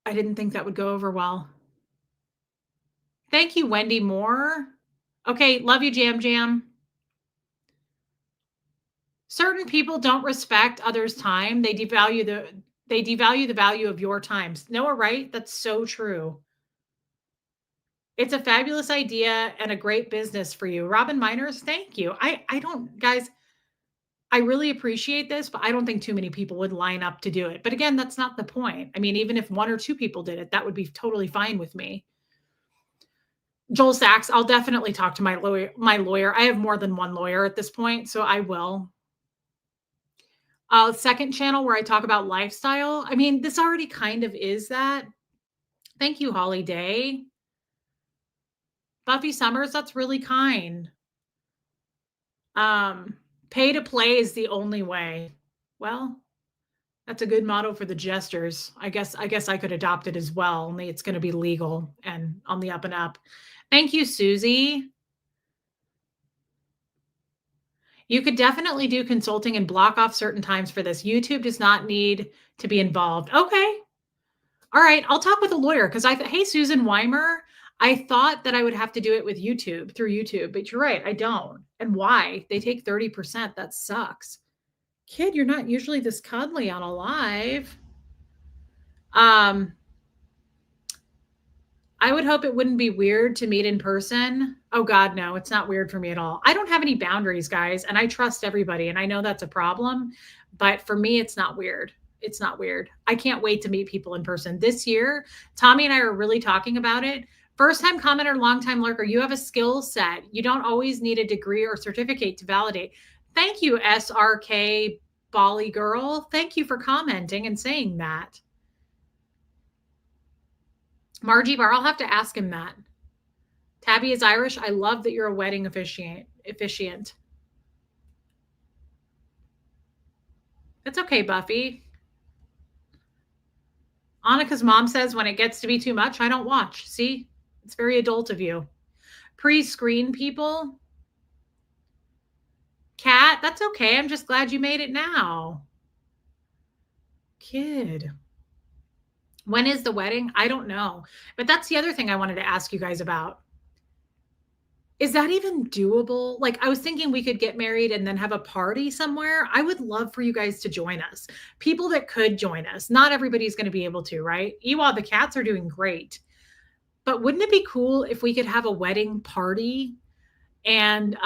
I didn't think that would go over well. Thank you, Wendy Moore. Okay, love you, Jam Jam. Certain people don't respect others' time. They devalue the value of your time. Noah, right? That's so true. It's a fabulous idea and a great business for you. Robin Miners, thank you. I don't, guys, I really appreciate this, but I don't think too many people would line up to do it. But again, that's not the point. I mean, even if one or two people did it, that would be totally fine with me. Joel Sachs, I'll definitely talk to my lawyer. I have more than one lawyer at this point, so I will. Second channel where I talk about lifestyle. I mean, this already kind of is that. Thank you, Holly Day. Buffy Summers, that's really kind. Pay to play is the only way. Well, that's a good motto for the jesters. I guess I could adopt it as well, only it's going to be legal and on the up and up. Thank you, Susie. You could definitely do consulting and block off certain times for this. YouTube does not need to be involved. Okay. All right. I'll talk with a lawyer because hey, Susan Weimer, I thought that I would have to do it with YouTube through YouTube, but you're right. I don't. And why? They take 30%. That sucks. Kid, you're not usually this cuddly on a live. I would hope it wouldn't be weird to meet in person. Oh God, no, it's not weird for me at all. I don't have any boundaries, guys, and I trust everybody. And I know that's a problem, but for me, it's not weird. It's not weird. I can't wait to meet people in person. This year, Tommy and I are really talking about it. First time commenter, long time lurker, you have a skill set. You don't always need a degree or certificate to validate. Thank you, SRK Bali girl. Thank you for commenting and saying that. Margie Bar, I'll have to ask him that. Tabby is Irish. I love that you're a wedding officiant. It's okay, Buffy. Annika's mom says when it gets to be too much, I don't watch. See? It's very adult of you. Pre-screen people. Kat, that's okay. I'm just glad you made it now. Kid. When is the wedding? I don't know. But that's the other thing I wanted to ask you guys about. Is that even doable? Like, I was thinking we could get married and then have a party somewhere. I would love for you guys to join us. People that could join us. Not everybody's going to be able to, right? Ewa, the cats are doing great. But wouldn't it be cool if we could have a wedding party and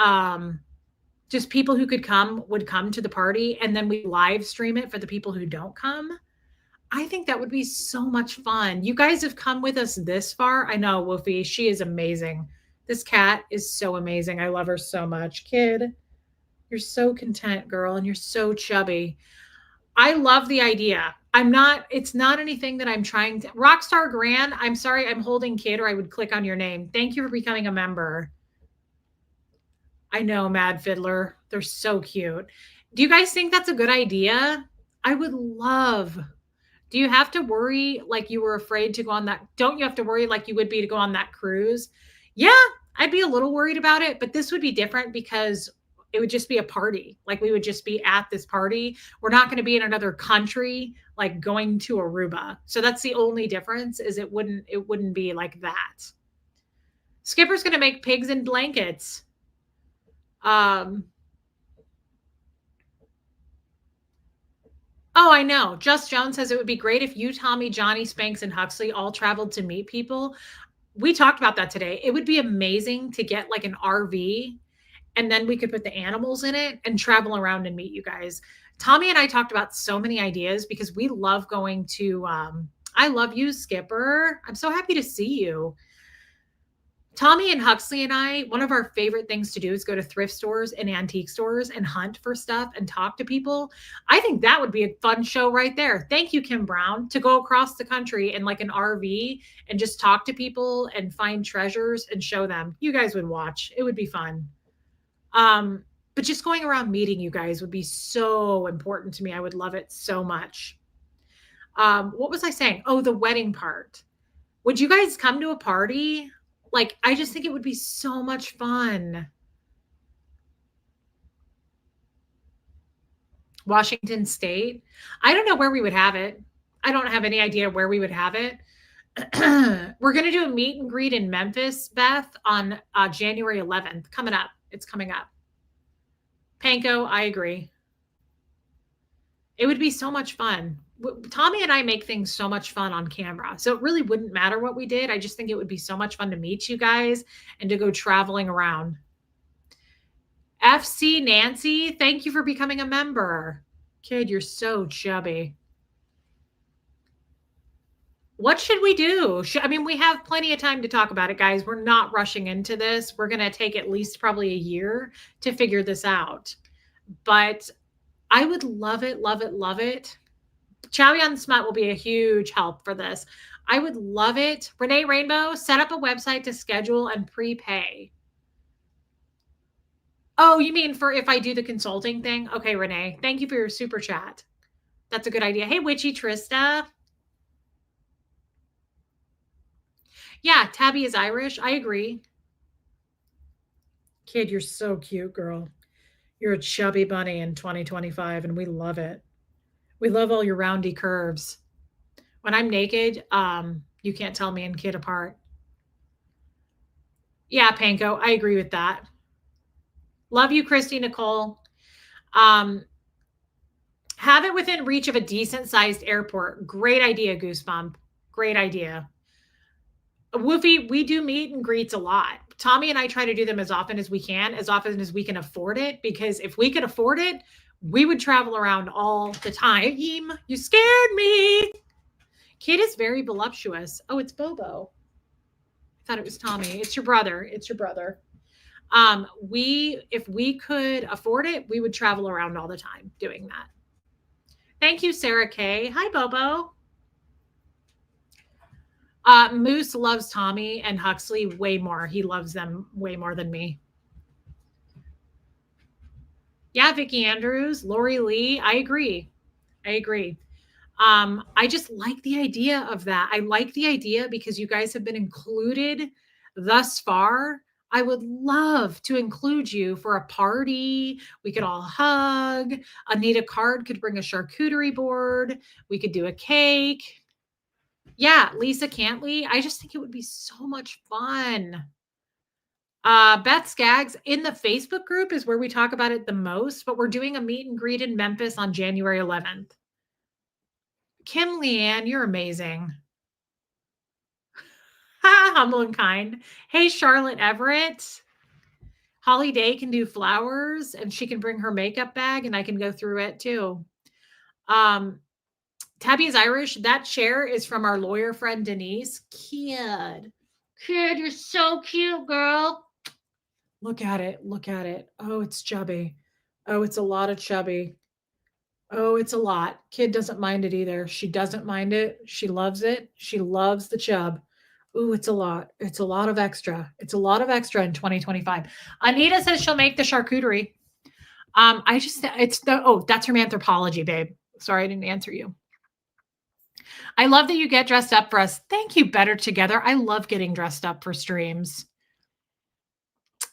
just people who would come to the party and then we live stream it for the people who don't come? I think that would be so much fun. You guys have come with us this far. I know, Wolfie, she is amazing. This cat is so amazing. I love her so much. Kid, you're so content, girl, and you're so chubby. I love the idea. It's not anything that I'm trying to. Rockstar Gran, I'm sorry, I'm holding kid, or I would click on your name. Thank you for becoming a member. I know, Mad Fiddler. They're so cute. Do you guys think that's a good idea? I would love. Do you have to worry like you were afraid to go on that? Don't you have to worry like you would be to go on that cruise? Yeah, I'd be a little worried about it, but this would be different because it would just be a party. Like we would just be at this party. We're not going to be in another country like going to Aruba. So that's the only difference is it wouldn't be like that. Skipper's going to make pigs in blankets. Um Oh, I know. Just Jones says it would be great if you, Tommy, Johnny, Spanks, and Huxley all traveled to meet people. We talked about that today. It would be amazing to get like an RV and then we could put the animals in it and travel around and meet you guys. Tommy and I talked about so many ideas because we love going to I love you, Skipper. I'm so happy to see you. Tommy and Huxley and I, one of our favorite things to do is go to thrift stores and antique stores and hunt for stuff and talk to people. I think that would be a fun show right there. Thank you, Kim Brown, to go across the country in like an RV and just talk to people and find treasures and show them. You guys would watch. It would be fun. But just going around meeting you guys would be so important to me. I would love it so much. What was I saying? Oh, the wedding part. Would you guys come to a party? Like, I just think it would be so much fun. Washington State. I don't know where we would have it. I don't have any idea where we would have it. We're going to do a meet and greet in Memphis, Beth, on January 11th. Coming up. It's coming up. Panko, I agree. It would be so much fun. Tommy and I make things so much fun on camera. So it really wouldn't matter what we did. I just think it would be so much fun to meet you guys and to go traveling around. FC Nancy, thank you for becoming a member. Kid, you're so chubby. What should we do? I mean, we have plenty of time to talk about it, guys. We're not rushing into this. We're going to take at least probably a year to figure this out. But I would love it, love it, love it. Chowie on the Smut will be a huge help for this. I would love it. Renee Rainbow, set up a website to schedule and prepay. Oh, you mean for if I do the consulting thing? Okay, Renee. Thank you for your super chat. That's a good idea. Hey, Witchy Trista. Yeah, Tabby is Irish. I agree. Kid, you're so cute, girl. You're a chubby bunny in 2025, and we love it. We love all your roundy curves. When I'm naked, you can't tell me and Kid apart. Yeah, Panko, I agree with that. Love you, Christy Nicole. Have it within reach of a decent sized airport. Great idea, Goosebump. Great idea. Woofy, we do meet and greets a lot. Tommy and I try to do them as often as we can can afford it, because if we could afford it, we would travel around all the time. You scared me. Kid is very voluptuous. Oh, it's Bobo. I thought it was Tommy. It's your brother. It's your brother. If we could afford it, we would travel around all the time doing that. Thank you, Sarah Kay. Hi, Bobo. Moose loves Tommy and Huxley way more. He loves them way more than me. Yeah, Vicki Andrews, Lori Lee. I agree. I just like the idea of that. I like the idea because you guys have been included thus far. I would love to include you for a party. We could all hug. Anita Card could bring a charcuterie board. We could do a cake. Yeah, Lisa Cantley. I just think it would be so much fun. Beth Skaggs in the Facebook group is where we talk about it the most, but we're doing a meet and greet in Memphis on January 11th. Kim Leanne, you're amazing. Humble and kind. Hey, Charlotte Everett. Holly Day can do flowers and she can bring her makeup bag and I can go through it too. Tabby is Irish. That chair is from our lawyer friend, Denise. Kid, you're so cute, girl. Look at it. Oh, it's chubby. Oh, it's a lot of chubby. Oh, it's a lot. Kid doesn't mind it either. She doesn't mind it. She loves it. She loves the chub. Ooh, it's a lot. It's a lot of extra. It's a lot of extra in 2025. Anita says she'll make the charcuterie. I just it's the oh, that's from anthropology, babe. Sorry, I didn't answer you. I love that you get dressed up for us. Thank you, Better Together. I love getting dressed up for streams.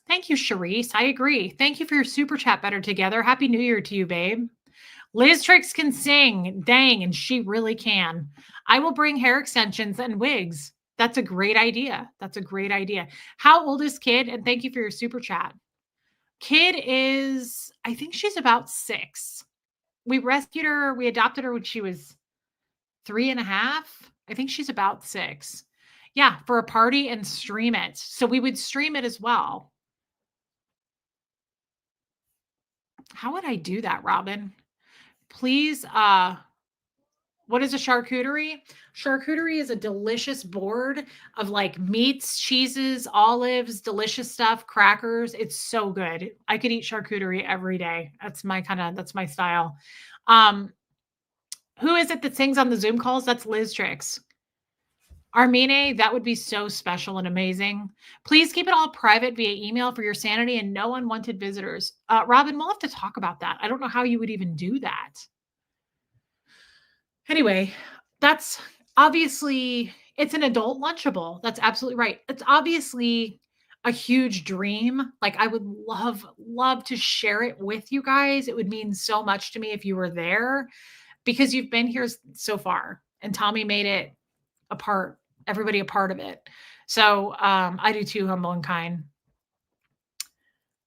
Thank you, Charisse. I agree. Thank you for your super chat, Better Together. Happy New Year to you, babe. Liz Tricks can sing. Dang, and she really can. I will bring hair extensions and wigs. That's a great idea. That's a great idea. How old is Kid? And thank you for your super chat. Kid is, I think she's about 6. We rescued her, we adopted her when she was 3.5. I think she's about 6. Yeah, for a party and stream it. So we would stream it as well. How would I do that, Robin? Please, what is a charcuterie? Charcuterie is a delicious board of like meats, cheeses, olives, delicious stuff, crackers. It's so good. I could eat charcuterie every day. That's my style. Um, who is it that sings on the Zoom calls? That's Liz Tricks. Armine, that would be so special and amazing. Please keep it all private via email for your sanity and no unwanted visitors. Robin, we'll have to talk about that. I don't know how you would even do that. Anyway, that's obviously it's an adult lunchable. That's absolutely right. It's obviously a huge dream. Like I would love to share it with you guys. It would mean so much to me if you were there because you've been here so far and Tommy made it everybody a part of it. So I do too, humble and kind.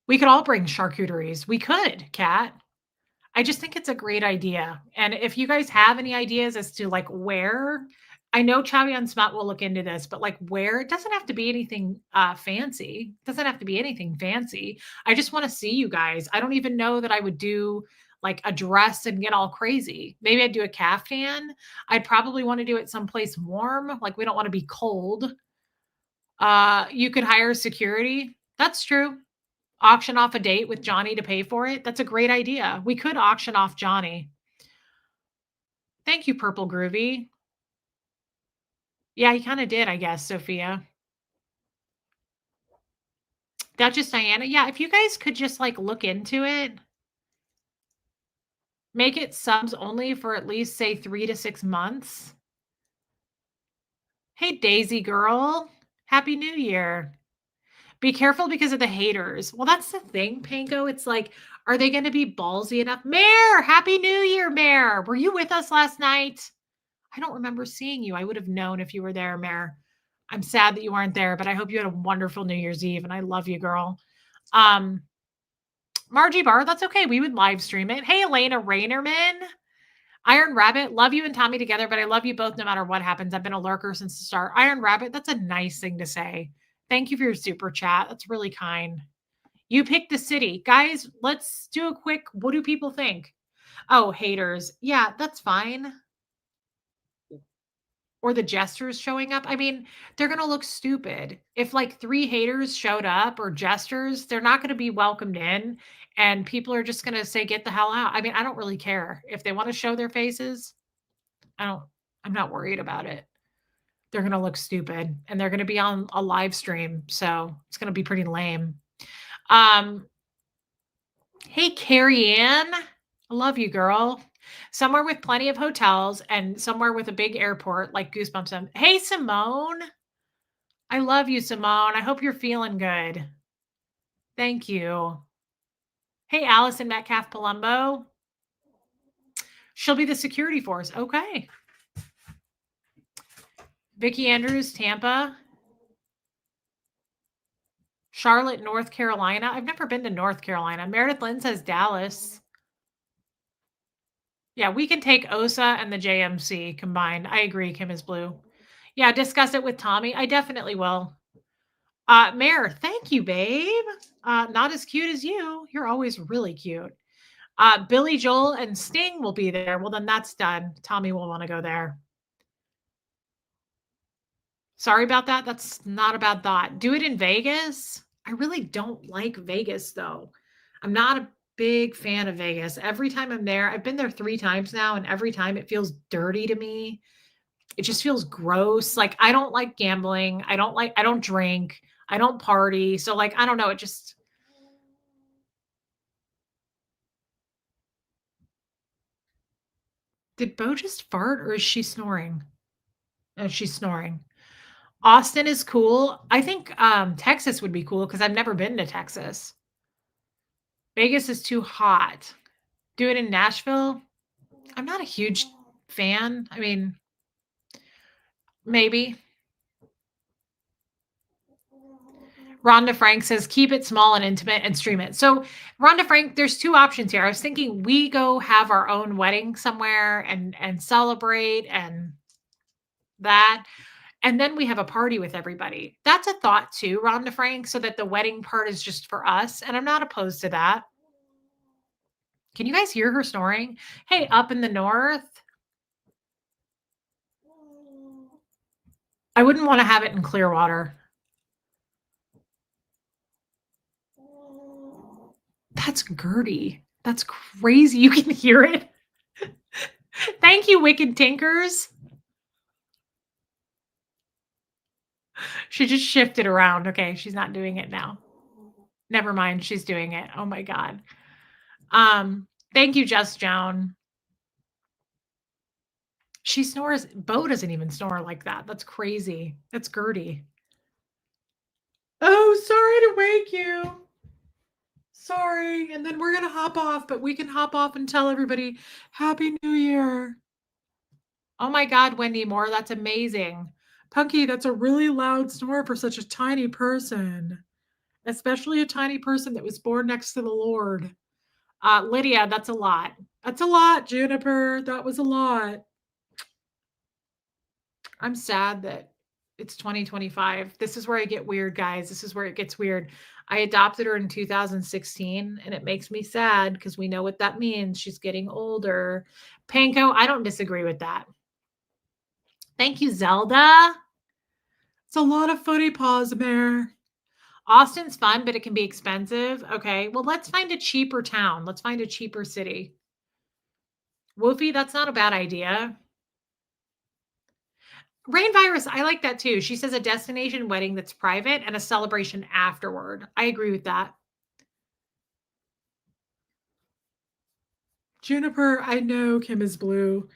We could all bring charcuteries. We could, Kat. I just think it's a great idea. And if you guys have any ideas as to like where, I know Chavi on Smut will look into this, but like where it doesn't have to be anything fancy. It doesn't have to be anything fancy. I just want to see you guys. I don't even know that I would do like a dress and get all crazy. Maybe I'd do a caftan. I'd probably want to do it someplace warm. Like we don't want to be cold. You could hire security. That's true. Auction off a date with Johnny to pay for it. That's a great idea. We could auction off Johnny. Thank you, Purple Groovy. Yeah, he kind of did, I guess, Sophia. Duchess Diana. Yeah, if you guys could just like look into it, make it subs only for at least say 3 to 6 months. Hey, Daisy girl. Happy New Year. Be careful because of the haters. Well, that's the thing, Panko. It's like, are they going to be ballsy enough? Mare, Happy New Year, Mare. Were you with us last night? I don't remember seeing you. I would have known if you were there, Mare. I'm sad that you weren't there, but I hope you had a wonderful New Year's Eve, and I love you, girl. Margie Barr, that's okay. We would live stream it. Hey, Elena Rainerman. Iron Rabbit, love you and Tommy together, but I love you both no matter what happens. I've been a lurker since the start. Iron Rabbit, that's a nice thing to say. Thank you for your super chat. That's really kind. You picked the city. Guys, let's do a quick, what do people think? Oh, haters. Yeah, that's fine. Or the jesters showing up. I mean, they're going to look stupid. If like 3 haters showed up or jesters, they're not going to be welcomed in and people are just going to say, get the hell out. I mean, I don't really care if they want to show their faces. I'm not worried about it. They're going to look stupid and they're going to be on a live stream. So it's going to be pretty lame. Hey, Carrie Ann. I love you, girl. Somewhere with plenty of hotels and somewhere with a big airport like Goosebumps. Hey, Simone. I love you, Simone. I hope you're feeling good. Thank you. Hey, Allison Metcalf Palumbo. She'll be the security force. Okay. Vicki Andrews, Tampa. Charlotte, North Carolina. I've never been to North Carolina. Meredith Lynn says Dallas. Yeah, we can take OSA and the JMC combined. I agree, Kim is blue. Yeah, discuss it with Tommy. I definitely will. Mare, thank you, babe. Not as cute as you. You're always really cute. Billy Joel and Sting will be there. Well, then that's done. Tommy will want to go there. Sorry about that. That's not a bad thought. Do it in Vegas. I really don't like Vegas, though. I'm not Big fan of Vegas. Every time I'm there, I've been there 3 times now, and every time it feels dirty to me. It just feels gross. Like, I don't like gambling. I don't drink. I don't party. So, like, I don't know, it just did Bo just fart or is she snoring? Oh, she's snoring. Austin is cool. I think, Texas would be cool because 'cause I've never been to Texas. Vegas is too hot. Do it in Nashville? I'm not a huge fan. I mean, maybe. Rhonda Frank says, keep it small and intimate and stream it. So, Rhonda Frank, there's two options here. I was thinking we go have our own wedding somewhere and celebrate and that. And then we have a party with everybody. That's a thought too, Rhonda Frank, so that the wedding part is just for us. And I'm not opposed to that. Can you guys hear her snoring? Hey, up in the north. I wouldn't want to have it in Clearwater. That's Gertie. That's crazy. You can hear it. Thank you, Wicked Tinkers. She just shifted around. Okay, she's not doing it now. Never mind, she's doing it. Oh my god. Thank you, Just Joan. She snores. Bo doesn't even snore like that. That's crazy. That's Gertie. Oh, sorry to wake you. Sorry. And then we're gonna hop off, but we can hop off and tell everybody Happy New Year. Oh my god, Wendy Moore, that's amazing. Punky, that's a really loud snore for such a tiny person. Especially a tiny person that was born next to the Lord. Lydia, that's a lot. That's a lot, Juniper. That was a lot. I'm sad that it's 2025. This is where I get weird, guys. This is where it gets weird. I adopted her in 2016, and it makes me sad because we know what that means. She's getting older. Panko, I don't disagree with that. Thank you, Zelda. It's a lot of footy paws, Mare. Austin's fun, but it can be expensive. Okay, well, let's find a cheaper town. Let's find a cheaper city. Woofy, that's not a bad idea. Rain Virus, I like that too. She says a destination wedding that's private and a celebration afterward. I agree with that. Juniper, I know Kim is blue.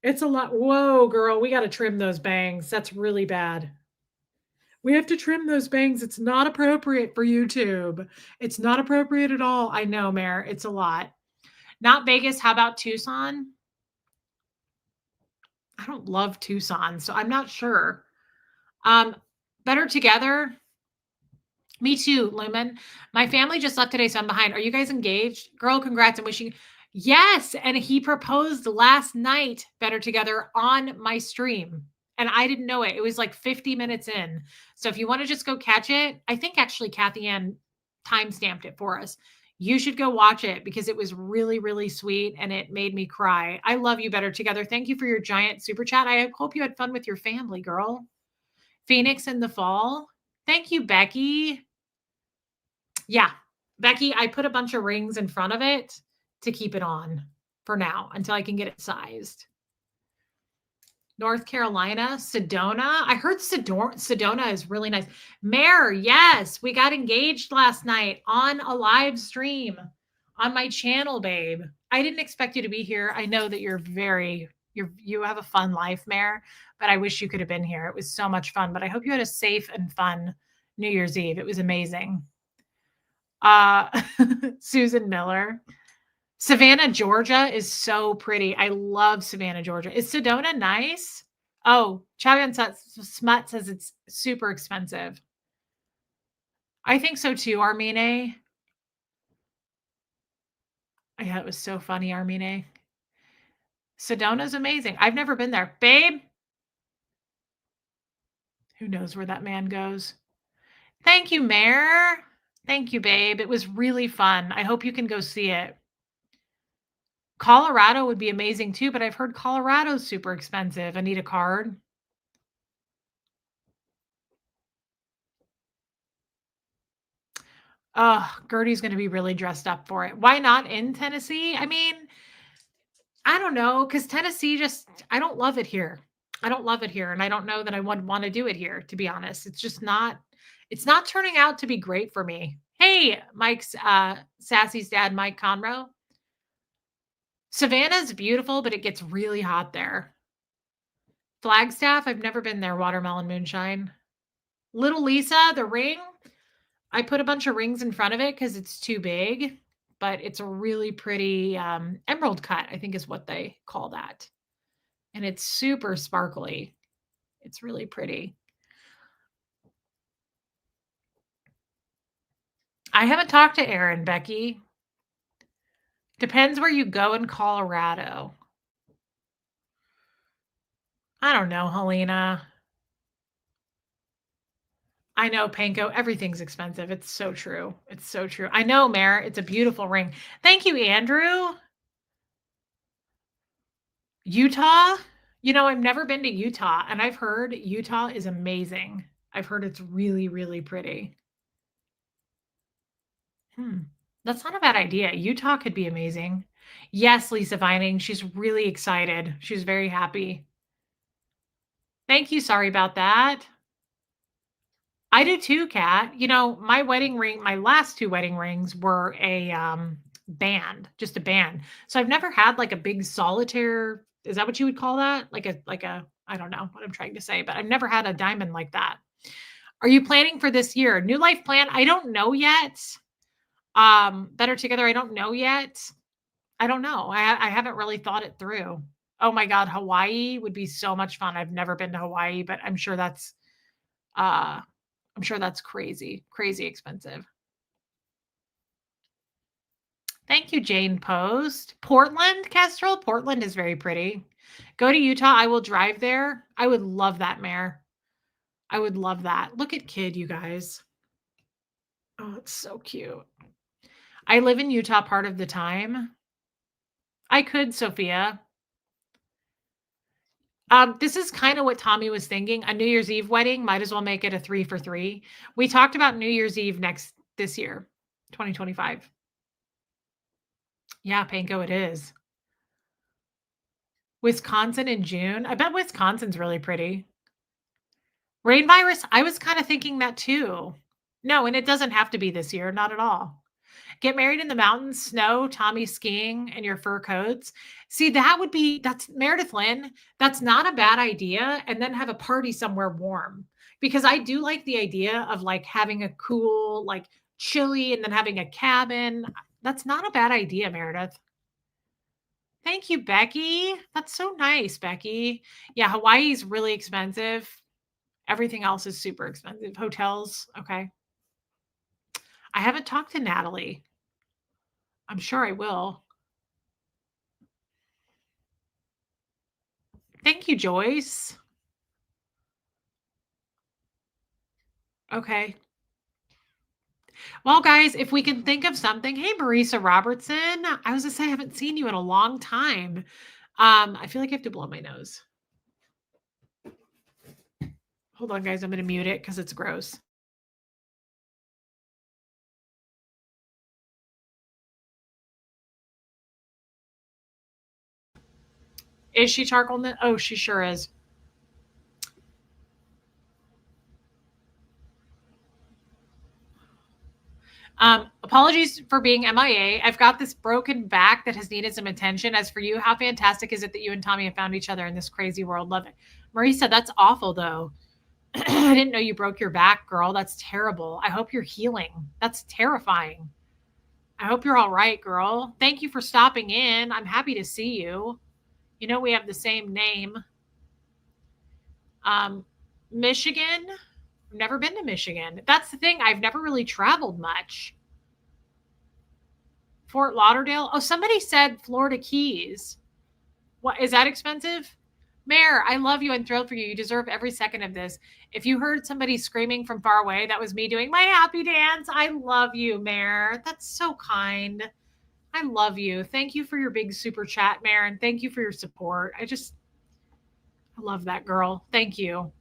It's a lot. Whoa, girl, we got to trim those bangs. That's really bad. We have to trim those bangs. It's not appropriate for YouTube. It's not appropriate at all. I know, Mare. It's a lot. Not Vegas. How about Tucson? I don't love Tucson, so I'm not sure. Better together. Me too, Lumen. My family just left today, so I'm behind. Are you guys engaged? Girl, congrats. I'm wishing. Yes. And he proposed last night, better together, on my stream. And I didn't know it. It was like 50 minutes in. So if you want to just go catch it, I think actually Kathy Ann timestamped it for us. You should go watch it because it was really, really sweet and it made me cry. I love you, Better Together. Thank you for your giant super chat. I hope you had fun with your family, girl. Phoenix in the fall. Thank you, Becky. Yeah, Becky, I put a bunch of rings in front of it to keep it on for now until I can get it sized. North Carolina, Sedona. I heard Sedona is really nice. Mare, yes, we got engaged last night on a live stream on my channel, babe. I didn't expect you to be here. I know that you have a fun life, Mare, but I wish you could have been here. It was so much fun, but I hope you had a safe and fun New Year's Eve. It was amazing. Susan Miller. Savannah, Georgia is so pretty. I love Savannah, Georgia. Is Sedona nice? Oh, Chavian Smut says it's super expensive. I think so too, Armine. Yeah, it was so funny, Armine. Sedona's amazing. I've never been there. Babe? Who knows where that man goes? Thank you, Mayor. Thank you, babe. It was really fun. I hope you can go see it. Colorado would be amazing too, but I've heard Colorado's super expensive. I need a card. Oh, Gertie's gonna be really dressed up for it. Why not in Tennessee? I mean, I don't know, because Tennessee just I don't love it here. I don't love it here, and I don't know that I would wanna do it here, to be honest. It's not turning out to be great for me. Hey, Mike's, Sassy's dad, Mike Conroe. Savannah's beautiful, but it gets really hot there. Flagstaff, I've never been there, Watermelon Moonshine. Little Lisa, the ring, I put a bunch of rings in front of it because it's too big, but it's a really pretty, emerald cut, I think is what they call that, and it's super sparkly. It's really pretty. I haven't talked to Erin, Becky. Depends where you go in Colorado. I don't know, Helena. I know, Panko, everything's expensive. It's so true. It's so true. I know, Mare, it's a beautiful ring. Thank you, Andrew. Utah? You know, I've never been to Utah, and I've heard Utah is amazing. I've heard it's really, really pretty. Hmm. That's not a bad idea. Utah could be amazing. Yes, Lisa Vining. She's really excited. She's very happy. Thank you. Sorry about that. I do too, Kat. You know, my wedding ring, my last two wedding rings were a band, just a band. So I've never had like a big solitaire. Is that what you would call that? Like a I don't know what I'm trying to say, but I've never had a diamond like that. Are you planning for this year? New life plan? I don't know yet. Better together, I don't know yet. I don't know. I haven't really thought it through. Oh my god, Hawaii would be so much fun. I've never been to Hawaii, but uh I'm sure that's crazy, crazy expensive. Thank you, Jane Post. Portland, Kestrel. Portland is very pretty. Go to Utah. I will drive there. I would love that, Mayor. I would love that. Look at Kid, you guys. Oh, it's so cute. I live in Utah part of the time. I could, Sophia. This is kind of what Tommy was thinking. A New Year's Eve wedding, might as well make it a 3 for 3. We talked about New Year's Eve this year, 2025. Yeah, Panko, it is. Wisconsin in June. I bet Wisconsin's really pretty. Rain virus, I was kind of thinking that too. No, and it doesn't have to be this year, not at all. Get married in the mountains, snow, Tommy skiing, and your fur coats. See, that's Meredith Lynn. That's not a bad idea. And then have a party somewhere warm. Because I do like the idea of like having a cool, like chilly, and then having a cabin. That's not a bad idea, Meredith. Thank you, Becky. That's so nice, Becky. Yeah, Hawaii's really expensive. Everything else is super expensive. Hotels, okay. I haven't talked to Natalie. I'm sure I will. Thank you, Joyce. Okay. Well, guys, if we can think of something. Hey, Marisa Robertson. I was gonna say I haven't seen you in a long time. I feel like I have to blow my nose. Hold on, guys. I'm gonna mute it because it's gross. Is she charcoal? Oh, she sure is. Apologies for being MIA. I've got this broken back that has needed some attention. As for you, how fantastic is it that you and Tommy have found each other in this crazy world? Love it. Marisa, that's awful though. I didn't know you broke your back, girl. That's terrible. I hope you're healing. That's terrifying. I hope you're all right, girl. Thank you for stopping in. I'm happy to see you. You know, we have the same name. Michigan. I've never been to Michigan. That's the thing. I've never really traveled much. Fort Lauderdale. Oh, somebody said Florida Keys. What is that expensive? Mayor, I love you and thrilled for you. You deserve every second of this. If you heard somebody screaming from far away, that was me doing my happy dance. I love you, Mayor. That's so kind. I love you. Thank you for your big super chat, Mayor, and thank you for your support. I love that girl. Thank you.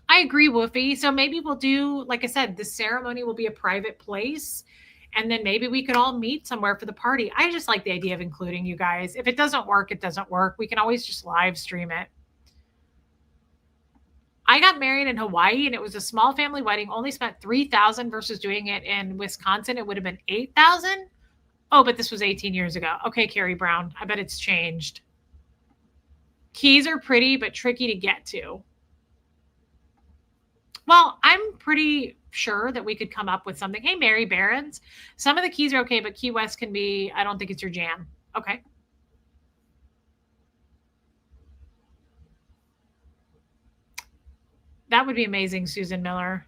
I agree, Woofy. So maybe we'll do, like I said, the ceremony will be a private place. And then maybe we could all meet somewhere for the party. I just like the idea of including you guys. If it doesn't work, it doesn't work. We can always just live stream it. I got married in Hawaii and it was a small family wedding, only spent 3,000 versus doing it in Wisconsin. It would have been 8,000. Oh, but this was 18 years ago. Okay, Carrie Brown. I bet it's changed. Keys are pretty, but tricky to get to. Well, I'm pretty sure that we could come up with something. Hey, Mary Barons. Some of the keys are okay, but Key West can be, I don't think it's your jam. Okay. That would be amazing, Susan Miller.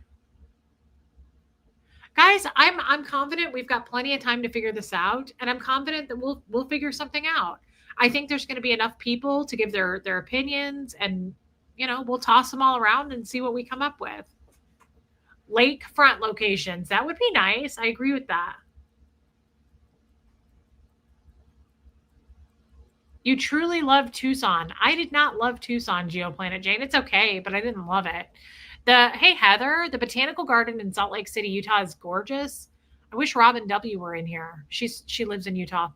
Guys, I'm confident we've got plenty of time to figure this out, and I'm confident that we'll figure something out. I think there's going to be enough people to give their opinions, and we'll toss them all around and see what we come up with. Lakefront locations, that would be nice. I agree with that. You truly love Tucson. I did not love Tucson, Geoplanet Jane. It's okay, but I didn't love it. Hey Heather, the botanical garden in Salt Lake City, Utah is gorgeous. I wish Robin W were in here. She lives in Utah.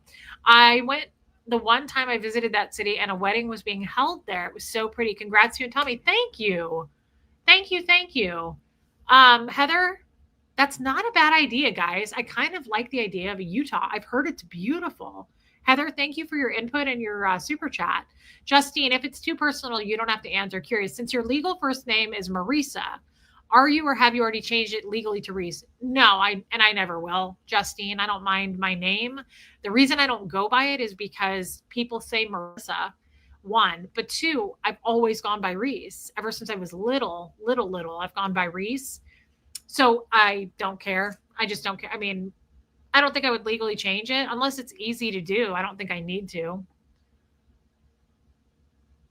I went the one time I visited that city and a wedding was being held there. It was so pretty. Congrats to you and Tommy. Thank you. Thank you. Thank you. Heather, that's not a bad idea, guys. I kind of like the idea of a Utah. I've heard it's beautiful. Heather, thank you for your input and your super chat. Justine, if it's too personal, you don't have to answer. Curious, since your legal first name is Marisa, are you or have you already changed it legally to Reese? No, I never will, Justine. I don't mind my name. The reason I don't go by it is because people say Marissa, one, but two, I've always gone by Reese. Ever since I was little, I've gone by Reese. So I don't care. I just don't care. I mean, I don't think I would legally change it unless it's easy to do. I don't think I need to.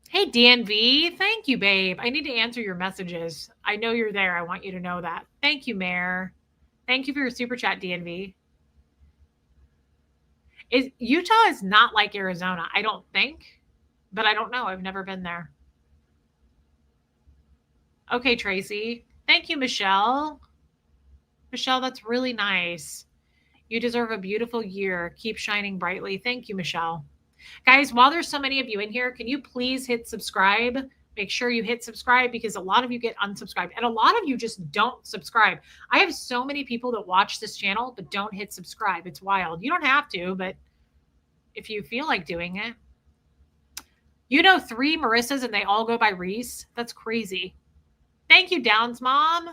Hey, DNV. Thank you, babe. I need to answer your messages. I know you're there. I want you to know that. Thank you, Mayor. Thank you for your super chat, DNV. Utah is not like Arizona, I don't think, but I don't know. I've never been there. Okay, Tracy. Thank you, Michelle. Michelle, that's really nice. You deserve a beautiful year. Keep shining brightly. Thank you, Michelle. Guys, while there's so many of you in here, can you please hit subscribe? Make sure you hit subscribe because a lot of you get unsubscribed and a lot of you just don't subscribe. I have so many people that watch this channel but don't hit subscribe. It's wild. You don't have to, but if you feel like doing it. 3 Marissas and they all go by Reese. That's crazy. Thank you, Downs Mom.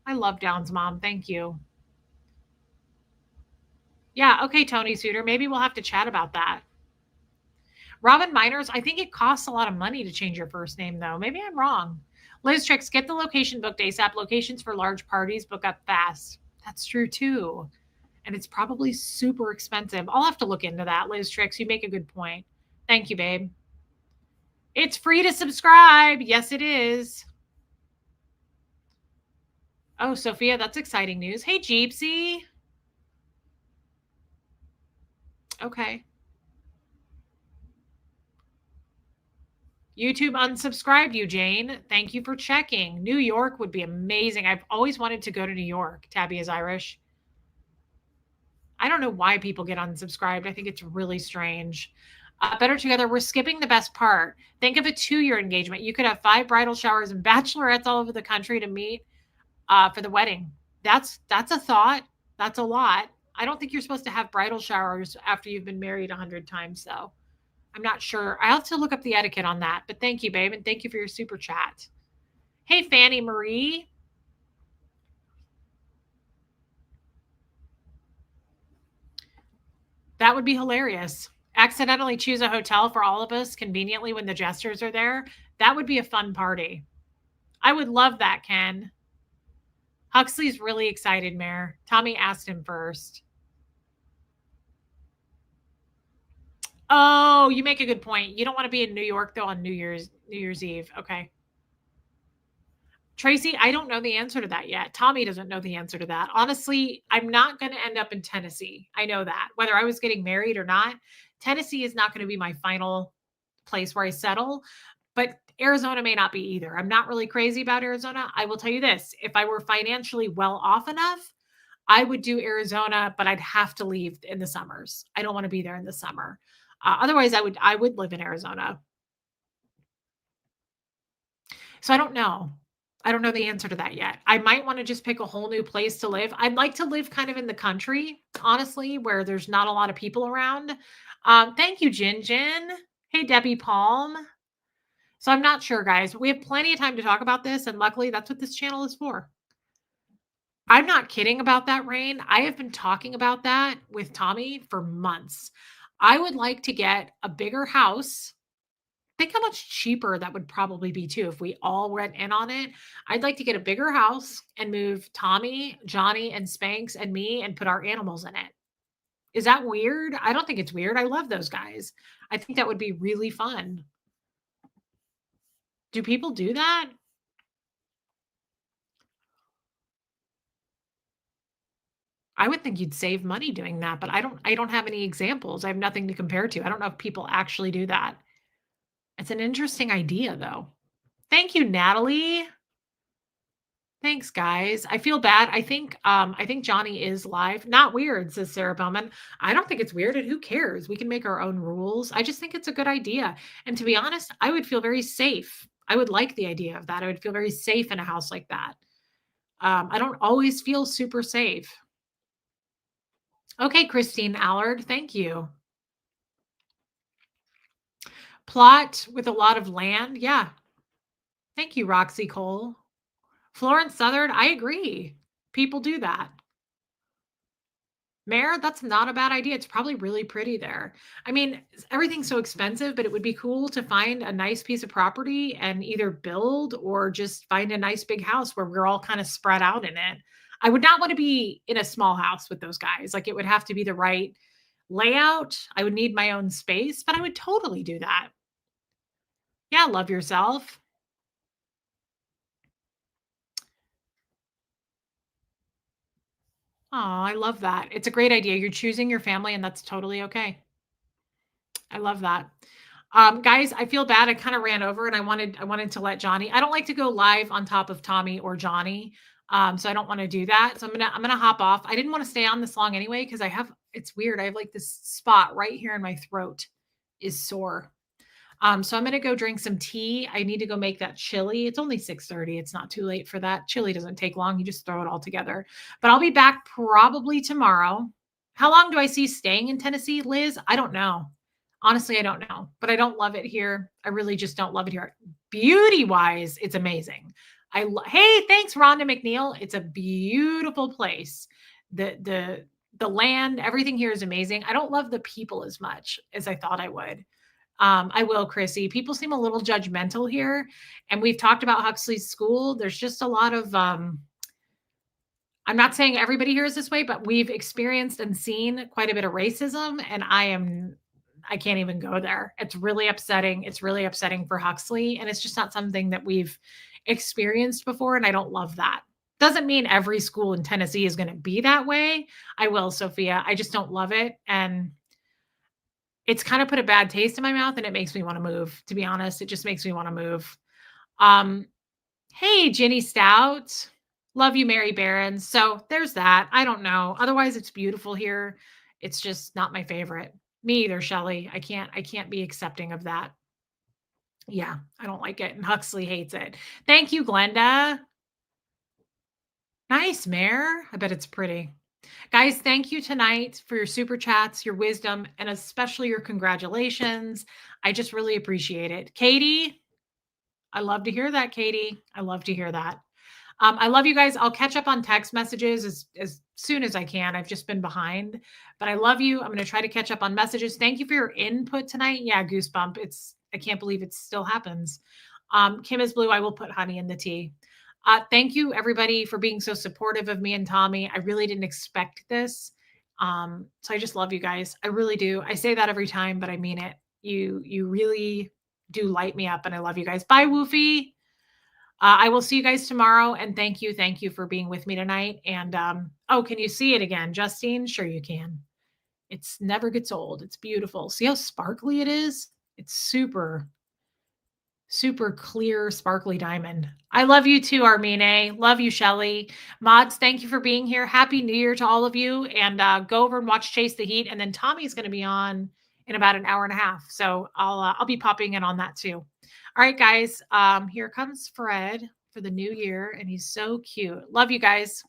I love Downs Mom. Thank you. Yeah, okay, Tony Suter. Maybe we'll have to chat about that. Robin Miners, I think it costs a lot of money to change your first name, though. Maybe I'm wrong. Liz Tricks, get the location booked ASAP. Locations for large parties book up fast. That's true, too. And it's probably super expensive. I'll have to look into that, Liz Tricks. You make a good point. Thank you, babe. It's free to subscribe. Yes, it is. Oh, Sophia, that's exciting news. Hey, Jeepsy. Okay. YouTube unsubscribed you, Jane. Thank you for checking. New York would be amazing. I've always wanted to go to New York. Tabby is Irish. I don't know why people get unsubscribed. I think it's really strange. Better Together, we're skipping the best part. Think of a 2-year engagement. You could have 5 bridal showers and bachelorettes all over the country to meet for the wedding. That's a thought. That's a lot. I don't think you're supposed to have bridal showers after you've been married 100 times, though. I'm not sure. I have to look up the etiquette on that. But thank you, babe, and thank you for your super chat. Hey, Fanny Marie. That would be hilarious. Accidentally choose a hotel for all of us conveniently when the jesters are there. That would be a fun party. I would love that, Ken. Huxley's really excited, Mayor. Tommy asked him first. Oh, you make a good point. You don't want to be in New York, though, on New Year's Eve. Okay. Tracy, I don't know the answer to that yet. Tommy doesn't know the answer to that. Honestly, I'm not going to end up in Tennessee. I know that. Whether I was getting married or not, Tennessee is not going to be my final place where I settle. But Arizona may not be either. I'm not really crazy about Arizona. I will tell you this, if I were financially well off enough, I would do Arizona, but I'd have to leave in the summers. I don't want to be there in the summer. Otherwise, I would live in Arizona. So I don't know. I don't know the answer to that yet. I might want to just pick a whole new place to live. I'd like to live kind of in the country, honestly, where there's not a lot of people around. Thank you, Jin Jin. Hey, Debbie Palm. So I'm not sure, guys. We have plenty of time to talk about this, and luckily, that's what this channel is for. I'm not kidding about that, Rain. I have been talking about that with Tommy for months. I would like to get a bigger house. Think how much cheaper that would probably be too if we all went in on it. I'd like to get a bigger house and move Tommy, Johnny, and Spanx and me and put our animals in it. Is that weird? I don't think it's weird. I love those guys. I think that would be really fun. Do people do that? I would think you'd save money doing that, but I don't have any examples. I have nothing to compare to. I don't know if people actually do that. It's an interesting idea though. Thank you, Natalie. Thanks, guys. I feel bad. I think Johnny is live. Not weird, says Sarah Bowman. I don't think it's weird, and who cares? We can make our own rules. I just think it's a good idea. And to be honest, I would feel very safe. I would like the idea of that. I would feel very safe in a house like that. I don't always feel super safe. Okay, Christine Allard, thank you. Plot with a lot of land. Yeah. Thank you, Roxy Cole. Florence Southern, I agree. People do that. Mare, that's not a bad idea. It's probably really pretty there. I mean, everything's so expensive, but it would be cool to find a nice piece of property and either build or just find a nice big house where we're all kind of spread out in it. I would not want to be in a small house with those guys. Like it would have to be the right layout. I would need my own space, but I would totally do that. Yeah, love yourself. Oh, I love that. It's a great idea. You're choosing your family, and that's totally okay. I love that. Guys, I feel bad. I kind of ran over and I wanted to let Johnny. I don't like to go live on top of Tommy or Johnny. So I don't want to do that. So I'm gonna hop off. I didn't want to stay on this long anyway, because it's weird. I have like this spot right here in my throat is sore. So I'm gonna go drink some tea. I need to go make that chili. It's only 6:30. It's not too late for that. Chili doesn't take long. You just throw it all together. But I'll be back probably tomorrow. How long do I see staying in Tennessee, Liz? I don't know. Honestly, I don't know. But I don't love it here. I really just don't love it here. Beauty wise, it's amazing. Hey, thanks, Rhonda McNeil. It's a beautiful place. The land, everything here is amazing. I don't love the people as much as I thought I would. I will, Chrissy. People seem a little judgmental here. And we've talked about Huxley's school. There's just a lot of, I'm not saying everybody here is this way, but we've experienced and seen quite a bit of racism. And I can't even go there. It's really upsetting. It's really upsetting for Huxley. And it's just not something that we've experienced before. And I don't love that. Doesn't mean every school in Tennessee is going to be that way. I will, Sophia. I just don't love it. And it's kind of put a bad taste in my mouth and it makes me want to move, to be honest. It just makes me want to move. Um, hey, Jenny Stout. Love you, Mary Barron. So there's that. I don't know. Otherwise, it's beautiful here. It's just not my favorite. Me either, Shelly. I can't be accepting of that. Yeah, I don't like it. And Huxley hates it. Thank you, Glenda. Nice, Mare. I bet it's pretty. Guys, thank you tonight for your super chats, your wisdom, and especially your congratulations. I just really appreciate it. Katie, I love to hear that, Katie. I love to hear that. I love you guys. I'll catch up on text messages as soon as I can. I've just been behind, but I love you. I'm going to try to catch up on messages. Thank you for your input tonight. Yeah, goosebump. I can't believe it still happens. Kim is blue. I will put honey in the tea. Thank you, everybody, for being so supportive of me and Tommy. I really didn't expect this. So I just love you guys. I really do. I say that every time, but I mean it. You really do light me up, and I love you guys. Bye, Woofy. I will see you guys tomorrow, and thank you for being with me tonight. And oh, can you see it again, Justine? Sure you can. It's never gets old. It's beautiful. See how sparkly it is? It's super. super clear, sparkly diamond. I love you too, Armine. Love you, Shelly. Mods, thank you for being here. Happy New Year to all of you. And go over and watch Chase the Heat. And then Tommy's going to be on in about an hour and a half. So I'll be popping in on that too. All right, guys. Here comes Fred for the new year, and he's so cute. Love you guys.